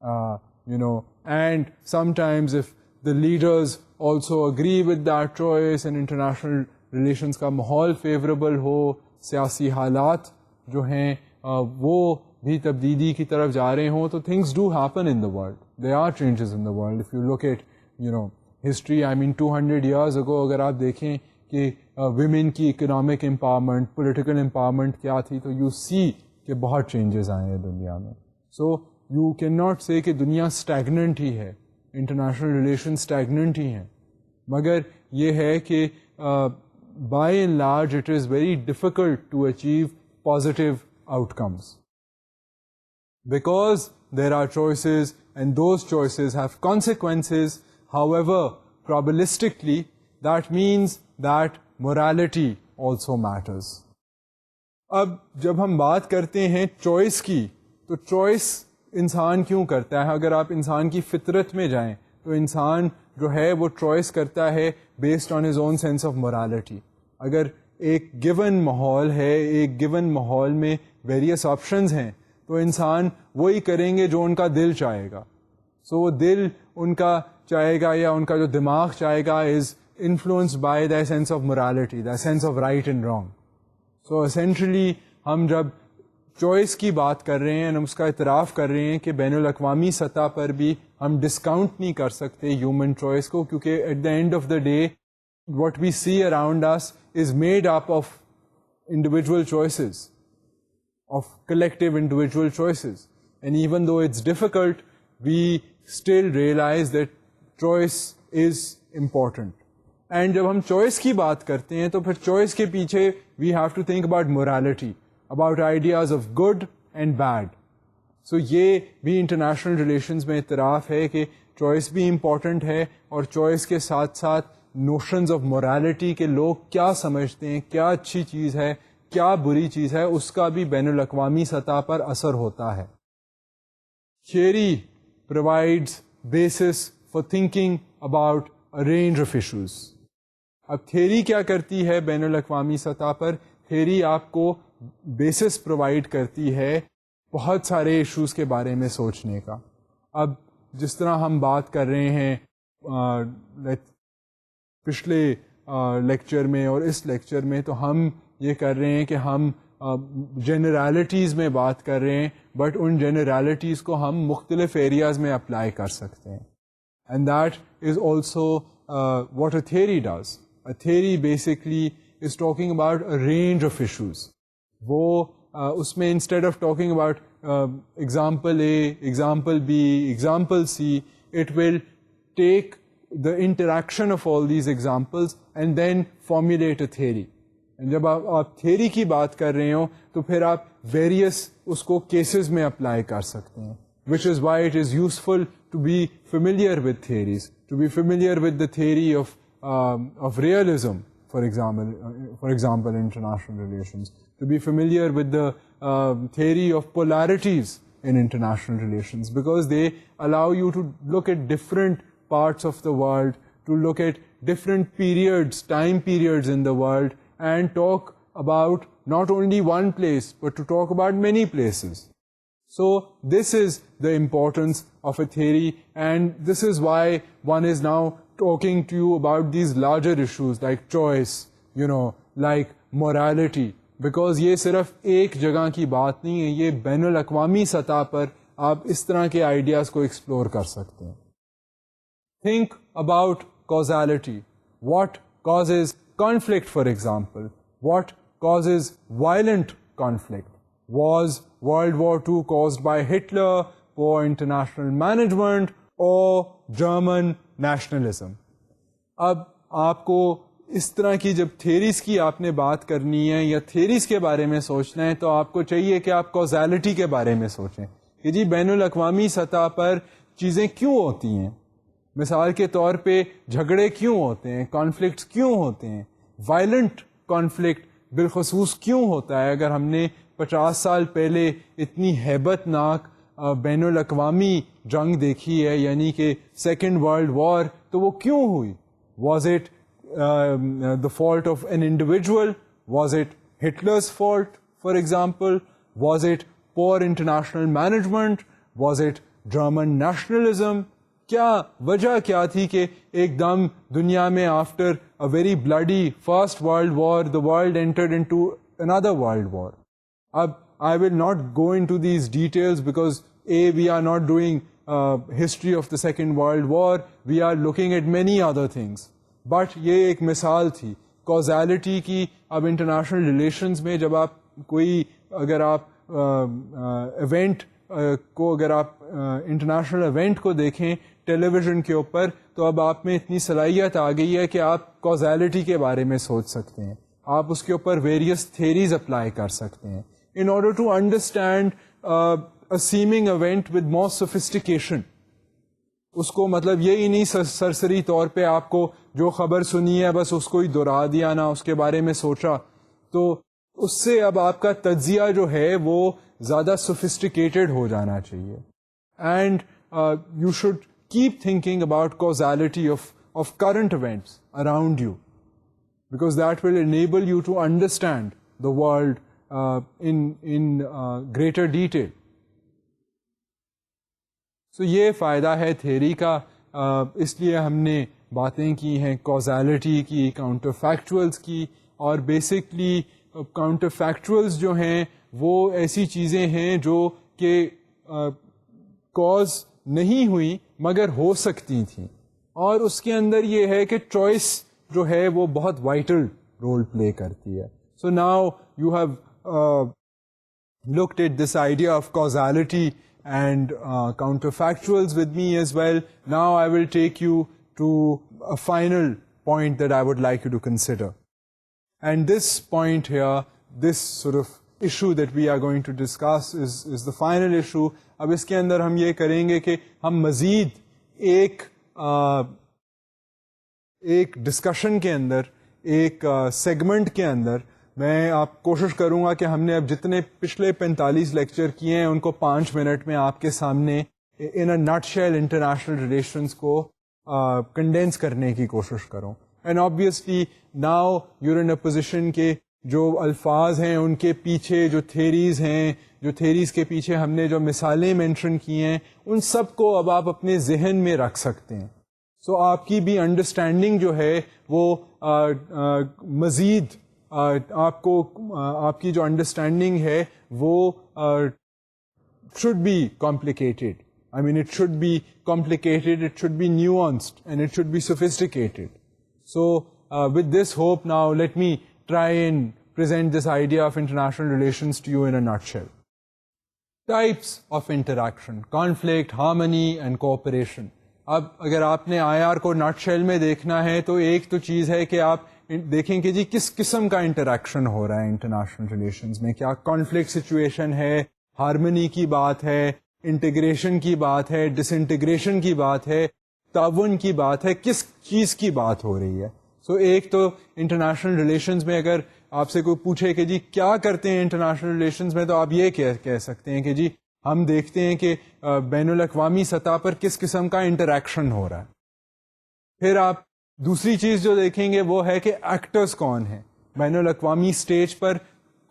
You know, and sometimes if the leaders also agree with that choice and international relations کا ماحول favorable ہو, سیاسی حالات جو ہیں وہ بھی تبدیلی کی طرف جا رہے ہوں, تو things do happen in the world. There are changes in the world. If you look at, you know, history, I mean 200 years ago, اگر آپ دیکھیں کہ women کی economic empowerment, political empowerment کیا تھی, تو you see کہ بہت changes آئے ہیں دنیا میں. So you cannot say کہ دنیا stagnant ہی ہے, international relations stagnant ہی ہیں, مگر یہ ہے کہ by and large it is very difficult to achieve positive outcomes. Because there are choices and those choices have consequences. However, probabilistically, that means that morality also matters. اب جب ہم بات کرتے ہیں چوائس کی, تو چوائس انسان کیوں کرتا ہے؟ اگر آپ انسان کی فطرت میں جائیں تو انسان جو ہے وہ چوائس کرتا ہے based on his own sense of morality. اگر ایک گیون ماحول ہے, ایک گیون ماحول میں ویریس آپشنز ہیں, تو انسان وہی کریں گے جو ان کا دل چاہے گا. سو وہ دل ان کا چاہے گا یا ان کا جو دماغ چاہے گا is influenced by the sense of morality, the sense of right and wrong. So essentially ہم جب چوائس کی بات کر رہے ہیں, ہم اس کا اعتراف کر رہے ہیں کہ بین الاقوامی سطح پر بھی ہم ڈسکاؤنٹ نہیں کر سکتے ہیومن چوائس کو, کیونکہ at the end of the day what we see around us is made up of individual choices, of collective individual choices. and even though it's difficult, we still realize that choice is important. And جب ہم choice کی بات کرتے ہیں تو پھر choice کے پیچھے we have to think about morality, about ideas of good and bad. So یہ بھی انٹرنیشنل ریلیشنز میں اعتراف ہے کہ چوائس بھی امپورٹنٹ ہے, اور چوائس کے ساتھ ساتھ نوشنز آف morality کہ لوگ کیا سمجھتے ہیں, کیا اچھی چیز ہے, کیا بری چیز ہے, اس کا بھی بین الاقوامی سطح پر اثر ہوتا ہے. Theory provides basis for thinking about a range of issues. اب تھیری کیا کرتی ہے بین الاقوامی سطح پر؟ تھیری آپ کو بیسس پرووائڈ کرتی ہے بہت سارے ایشوز کے بارے میں سوچنے کا. اب جس طرح ہم بات کر رہے ہیں پچھلے لیکچر میں اور اس لیکچر میں, تو ہم یہ کر رہے ہیں کہ ہم جنرالٹیز میں بات کر رہے ہیں, بٹ ان جنرالٹیز کو ہم مختلف ایریاز میں اپلائی کر سکتے ہیں. And that is also what a theory does. A theory basically is talking about a range of issues. وہ اس میں instead of talking about example A, example B, example C, it will take the interaction of all these examples and then formulate a theory. And جب آپ theory کی بات کر رہے ہوں تو پھر آپ various اس کو cases میں apply کر سکتے ہیں, which is why it is useful to be familiar with theories, to be familiar with the theory of realism, for example, international relations, to be familiar with the theory of polarities in international relations, because they allow you to look at different parts of the world, to look at different periods, time periods in the world, and talk about not only one place, but to talk about many places. So this is the importance of a theory, and this is why one is now talking to you about these larger issues like choice, like morality, because یہ صرف ایک جگہ کی بات نہیں ہے, یہ بین الاقوامی سطح پر آپ اس طرح کے آئیڈیاز کو ایکسپلور کر سکتے ہیں. Think about causality. What causes conflict, for example? What causes violent conflict? Was World War II caused by Hitler, poor international management, or German nationalism? اب آپ کو اس طرح کی جب تھیریز کی آپ نے بات کرنی ہے یا تھیریز کے بارے میں سوچنا ہے, تو آپ کو چاہیے کہ آپ کوزالٹی کے بارے میں سوچیں کہ جی بین الاقوامی سطح پر چیزیں کیوں ہوتی ہیں. مثال کے طور پہ جھگڑے کیوں ہوتے ہیں, کانفلکٹس کیوں ہوتے ہیں, وائلنٹ کانفلکٹ بالخصوص کیوں ہوتا ہے. اگر ہم نے 50 سال پہلے اتنی ہیبت ناک بین الاقوامی جنگ دیکھی ہے, یعنی کہ سیکنڈ ورلڈ وار, تو وہ کیوں ہوئی؟ Was it the fault of an individual? Was it Hitler's fault, for example? Was it poor international management? Was it German nationalism? کیا وجہ کیا تھی کہ ایک دم دنیا میں after a very bloody first world war the world entered into another world war? اب I will not go into these details because we are not doing history of the Second World War. We are looking at many other things. But یہ ایک مثال تھی کازالٹی کی. اب international relations میں جب آپ کوئی اگر آپ ایونٹ کو اگر آپ انٹرنیشنل ایونٹ کو دیکھیں ٹیلی ویژن کے اوپر, تو اب آپ میں اتنی صلاحیت آ گئی ہے کہ آپ کازالٹی کے بارے میں سوچ سکتے ہیں, آپ اس کے اوپر ویریس تھیریز اپلائی کر سکتے ہیں in order to understand a seeming event with more sophistication. اس کو مطلب یہی نہیں سرسری طور پہ آپ کو جو خبر سنی ہے بس اس کو ہی دہرا دیا, نہ اس کے بارے میں سوچا, تو اس سے اب آپ کا تجزیہ جو ہے وہ زیادہ سوفسٹیکیٹڈ ہو جانا چاہیے. And you should keep thinking about causality of current events around you, because that will enable you to understand the world in greater detail. So یہ فائدہ ہے تھیری کا. اس لیے ہم نے باتیں کی ہیں کازالٹی کی, کاؤنٹر فیکچولز کی, اور بیسکلی کاؤنٹر فیکچولز جو ہیں وہ ایسی چیزیں ہیں جو کہ کاز نہیں ہوئی مگر ہو سکتی تھیں, اور اس کے اندر یہ ہے کہ چوائس جو ہے وہ بہت وائٹل رول پلے کرتی ہے. So now you have looked at this idea of causality and counterfactuals with me as well. Now I will take you to a final point that I would like you to consider. And this point here, this sort of issue that we are going to discuss is the final issue. اب اس کے اندر ہم یہ کریں گے کہ ہم مزید ایک ڈسکشن کے اندر، ایک سیگمنٹ کے اندر میں آپ کوشش کروں گا کہ ہم نے اب جتنے پچھلے 45 لیکچر کیے ہیں ان کو 5 منٹ میں آپ کے سامنے ان اے نٹ شیل انٹرنیشنل ریلیشنز کو کنڈینس کرنے کی کوشش کروں. And obviously now your in a position کہ جو الفاظ ہیں ان کے پیچھے جو تھیریز ہیں، جو تھیریز کے پیچھے ہم نے جو مثالیں مینشن کی ہیں، ان سب کو اب آپ اپنے ذہن میں رکھ سکتے ہیں. سو آپ کی بھی انڈرسٹینڈنگ جو ہے وہ مزید آپ کی جو انڈرسٹینڈنگ ہے وہ should be complicated. I mean, it should be complicated, it should be nuanced, and it should be sophisticated. So, with this hope now, let me try and present this idea of international relations to you in a nutshell. Types of interaction: conflict, harmony, and cooperation. اب اگر آپ نے IR کو نٹ shell میں دیکھنا ہے تو ایک تو چیز ہے کہ آپ دیکھیں کہ جی کس قسم کا انٹریکشن ہو رہا ہے انٹرنیشنل ریلیشنز میں. کیا کانفلکٹ سچویشن ہے، ہارمنی کی بات ہے، انٹیگریشن کی بات ہے، ڈس انٹیگریشن کی بات ہے، تعاون کی بات ہے، کس چیز کی بات ہو رہی ہے. سو ایک تو انٹرنیشنل ریلیشنز میں اگر آپ سے کوئی پوچھے کہ جی کیا کرتے ہیں انٹرنیشنل ریلیشنز میں، تو آپ یہ کہہ سکتے ہیں کہ جی ہم دیکھتے ہیں کہ بین الاقوامی سطح پر کس قسم کا انٹریکشن ہو رہا ہے. پھر آپ دوسری چیز جو دیکھیں گے وہ ہے کہ ایکٹرز کون ہیں، بین الاقوامی سٹیج پر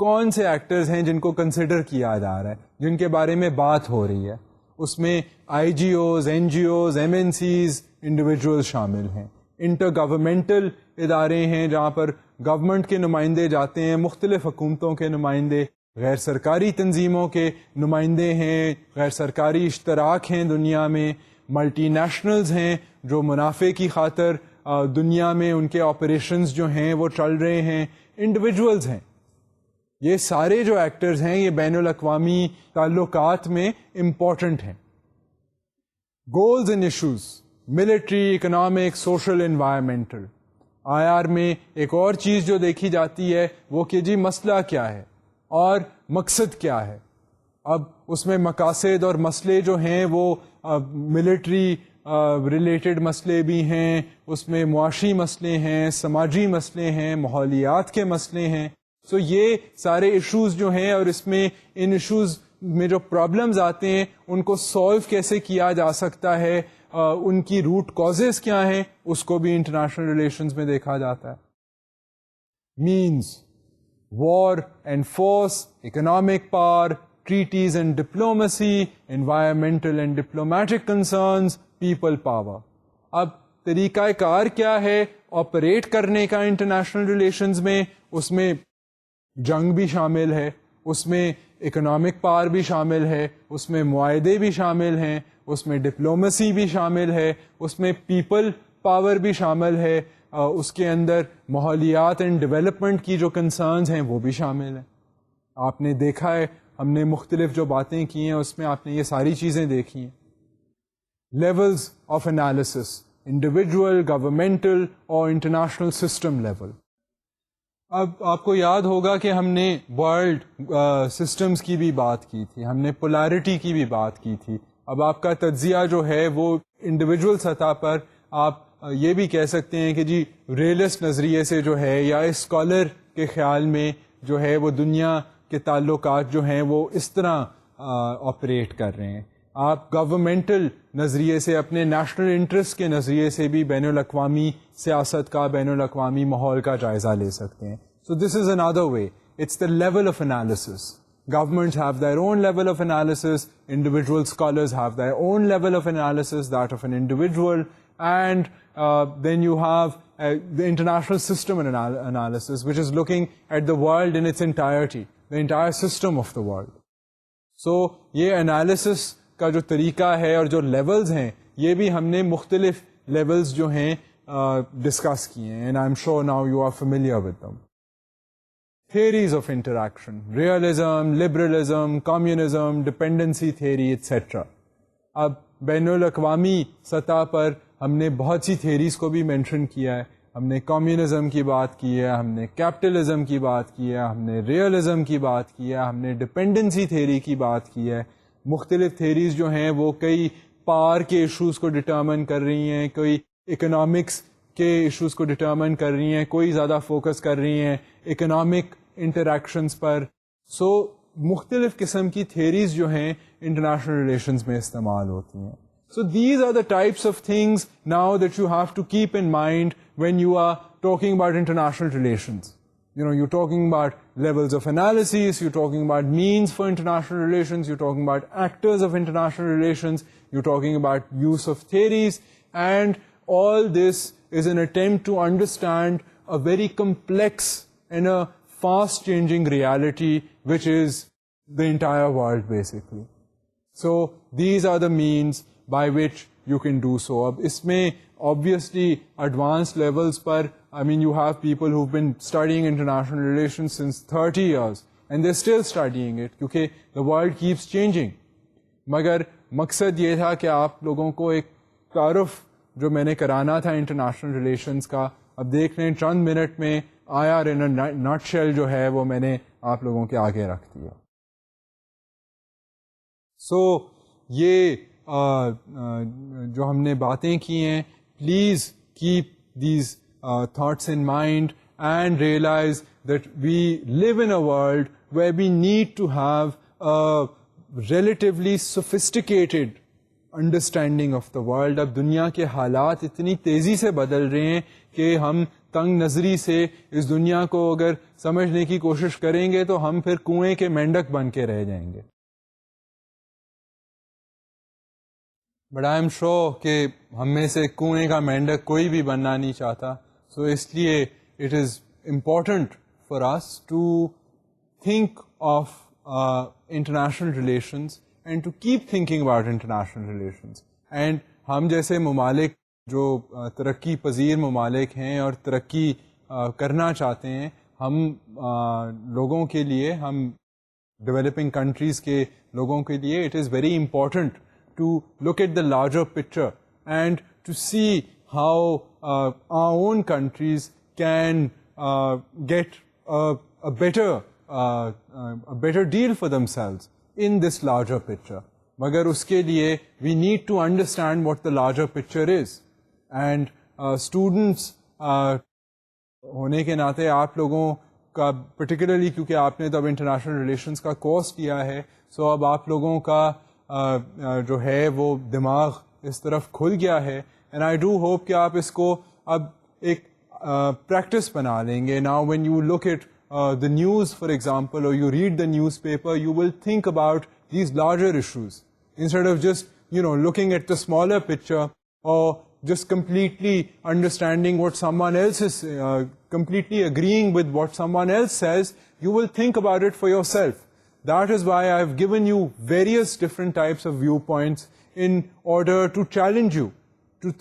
کون سے ایکٹرز ہیں جن کو کنسیڈر کیا جا رہا ہے، جن کے بارے میں بات ہو رہی ہے. اس میں IGOs، NGOs، MNCs، انڈیویجول شامل ہیں. انٹر گورنمنٹل ادارے ہیں جہاں پر گورنمنٹ کے نمائندے جاتے ہیں، مختلف حکومتوں کے نمائندے، غیر سرکاری تنظیموں کے نمائندے ہیں، غیر سرکاری اشتراک ہیں دنیا میں، ملٹی نیشنلز ہیں جو منافع کی خاطر دنیا میں ان کے آپریشنز جو ہیں وہ چل رہے ہیں، انڈیویجولز ہیں. یہ سارے جو ایکٹرز ہیں یہ بین الاقوامی تعلقات میں امپورٹنٹ ہیں. Goals and issues: military, economic, social, environmental. IR میں ایک اور چیز جو دیکھی جاتی ہے وہ کہ جی مسئلہ کیا ہے اور مقصد کیا ہے. اب اس میں مقاصد اور مسئلے جو ہیں وہ ملٹری ریلیٹڈ مسئلے بھی ہیں، اس میں معاشی مسئلے ہیں، سماجی مسئلے ہیں، ماحولیات کے مسئلے ہیں. سو یہ سارے ایشوز جو ہیں اور اس میں ان ایشوز میں جو پرابلمز آتے ہیں ان کو سولو کیسے کیا جا سکتا ہے، ان کی روٹ کازز کیا ہیں، اس کو بھی انٹرنیشنل ریلیشنز میں دیکھا جاتا ہے. Means: war and force, economic power, treaties and diplomacy, environmental and diplomatic concerns, people power. اب طریقہ کار کیا ہے آپریٹ کرنے کا انٹرنیشنل ریلیشنز میں؟ اس میں جنگ بھی شامل ہے، اس میں اکنامک پاور بھی شامل ہے، اس میں معاہدے بھی شامل ہیں، اس میں ڈپلومسی بھی شامل ہے، اس میں پیپل پاور بھی شامل ہے، اس کے اندر ماحولیات اینڈ ڈیولپمنٹ کی جو کنسرنز ہیں وہ بھی شامل ہیں. آپ نے دیکھا ہے ہم نے مختلف جو باتیں کی ہیں اس میں آپ نے یہ ساری چیزیں دیکھی ہیں. Levels of analysis: individual, governmental اور انٹرنیشنل سسٹم لیول. اب آپ کو یاد ہوگا کہ ہم نے ورلڈ سسٹمز کی بھی بات کی تھی، ہم نے پولیرٹی کی بھی بات کی تھی. اب آپ کا تجزیہ جو ہے وہ انڈیویجول سطح پر آپ یہ بھی کہہ سکتے ہیں کہ جی ریئلسٹ نظریے سے جو ہے یا اسکالر کے خیال میں جو ہے وہ دنیا کے تعلقات جو ہیں وہ اس طرح آپریٹ کر رہے ہیں. آپ گورنمنٹل نظریے سے، اپنے نیشنل انٹرسٹ کے نظریے سے بھی بین الاقوامی سیاست کا، بین الاقوامی ماحول کا جائزہ لے سکتے ہیں. سو دس از another way. It's the level of analysis. Governments have their own level of analysis, individual scholars have their own level of analysis, that of an individual, and then you have the international system analysis, which is looking at the world in its entirety, the entire system of the world. So یہ analysis کا جو طریقہ ہے اور جو levels ہیں یہ بھی ہم نے مختلف لیولز جو ہیں ڈسکس کیے ہیں, and I'm sure now you are familiar with them. theories of interaction: realism, liberalism, communism, dependency theory, etc. اب بین الاقوامی سطح پر ہم نے بہت سی تھیریز کو بھی مینشن کیا ہے. ہم نے کمیونزم کی بات کی ہے, ہم نے کیپٹلزم کی بات کی ہے, ہم نے ریئلزم کی بات کی ہے, ہم نے ڈپینڈنسی تھیری کی بات کی ہے. مختلف تھیریز جو ہیں وہ کئی پاور کے ایشوز کو ڈٹرمن کر رہی ہیں, کوئی اکنامکس کے ایشوز کو ڈٹرمن کر رہی ہیں, کوئی زیادہ فوکس کر رہی ہیں اکنامک انٹریکشنز پر. سو مختلف قسم کی تھیریز جو ہیں انٹرنیشنل ریلیشنز میں استعمال ہوتی ہیں. So these are the types of things now that you have to keep in mind when you are talking about international relations. You know, you're talking about levels of analysis, you're talking about means for international relations, you're talking about actors of international relations, you're talking about use of theories, and all this is an attempt to understand a very complex and a fast-changing reality, which is the entire world, basically. So these are the means by which you can do so. اب اس میں obviously advanced levels per you have people who've been studying international relations since 30 years and they're still studying it کیونکہ the world keeps changing. مگر مقصد یہ تھا کہ آپ لوگوں کو ایک تعارف جو میں نے کرانا تھا انٹرنیشنل ریلیشنز کا, اب دیکھ لیں چند منٹ میں IR in a nutshell جو ہے وہ میں نے آپ لوگوں کے آگے رکھ دیا. سو یہ جو ہم نے باتیں کی ہیں, please keep these thoughts in mind and realise that we live in a world where we need to have relatively sophisticated understanding of the world. اب دنیا کے حالات اتنی تیزی سے بدل رہے ہیں کہ ہم تنگ نظری سے اس دنیا کو اگر سمجھنے کی کوشش کریں گے تو ہم پھر کنویں کے مینڈک بن کے رہ جائیں گے. بٹ آئی ایم شیور کہ ہم میں سے کنویں کا مینڈک کوئی بھی بننا نہیں چاہتا. سو اس لیے it is important for us to think of international relations and to keep thinking about international relations. And ہم جیسے ممالک جو ترقی پذیر ممالک ہیں اور ترقی کرنا چاہتے ہیں, ہم لوگوں کے لیے, ہم ڈیولپنگ کنٹریز کے لوگوں کے لیے it is very important to look at the larger picture and to see how our own countries can get a better deal for themselves in this larger picture. Magar uske liye we need to understand what the larger picture is. And students ہونے کے ناطے آپ لوگوں کا particularly کیونکہ آپ نے تب انٹرنیشنل ریلیشنز کا کورس کیا ہے, سو اب آپ لوگوں کا جو ہے وہ دماغ اس طرف کھل گیا ہے. اینڈ آئی ڈو ہوپ کہ آپ اس کو اب ایک پریکٹس بنا لیں گے. Now when you look at the news, for example, or you read the newspaper, you will think about these larger issues instead of just, looking at the smaller picture or just completely understanding what someone else is, completely agreeing with what someone else says. You will think about it for yourself. That is why I have given you various different types of viewpoints in order to challenge you to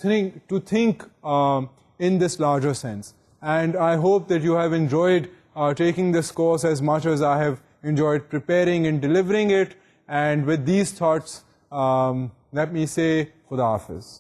think in this larger sense. And I hope that you have enjoyed taking this course as much as I have enjoyed preparing and delivering it. And with these thoughts, let me say Khuda Hafiz.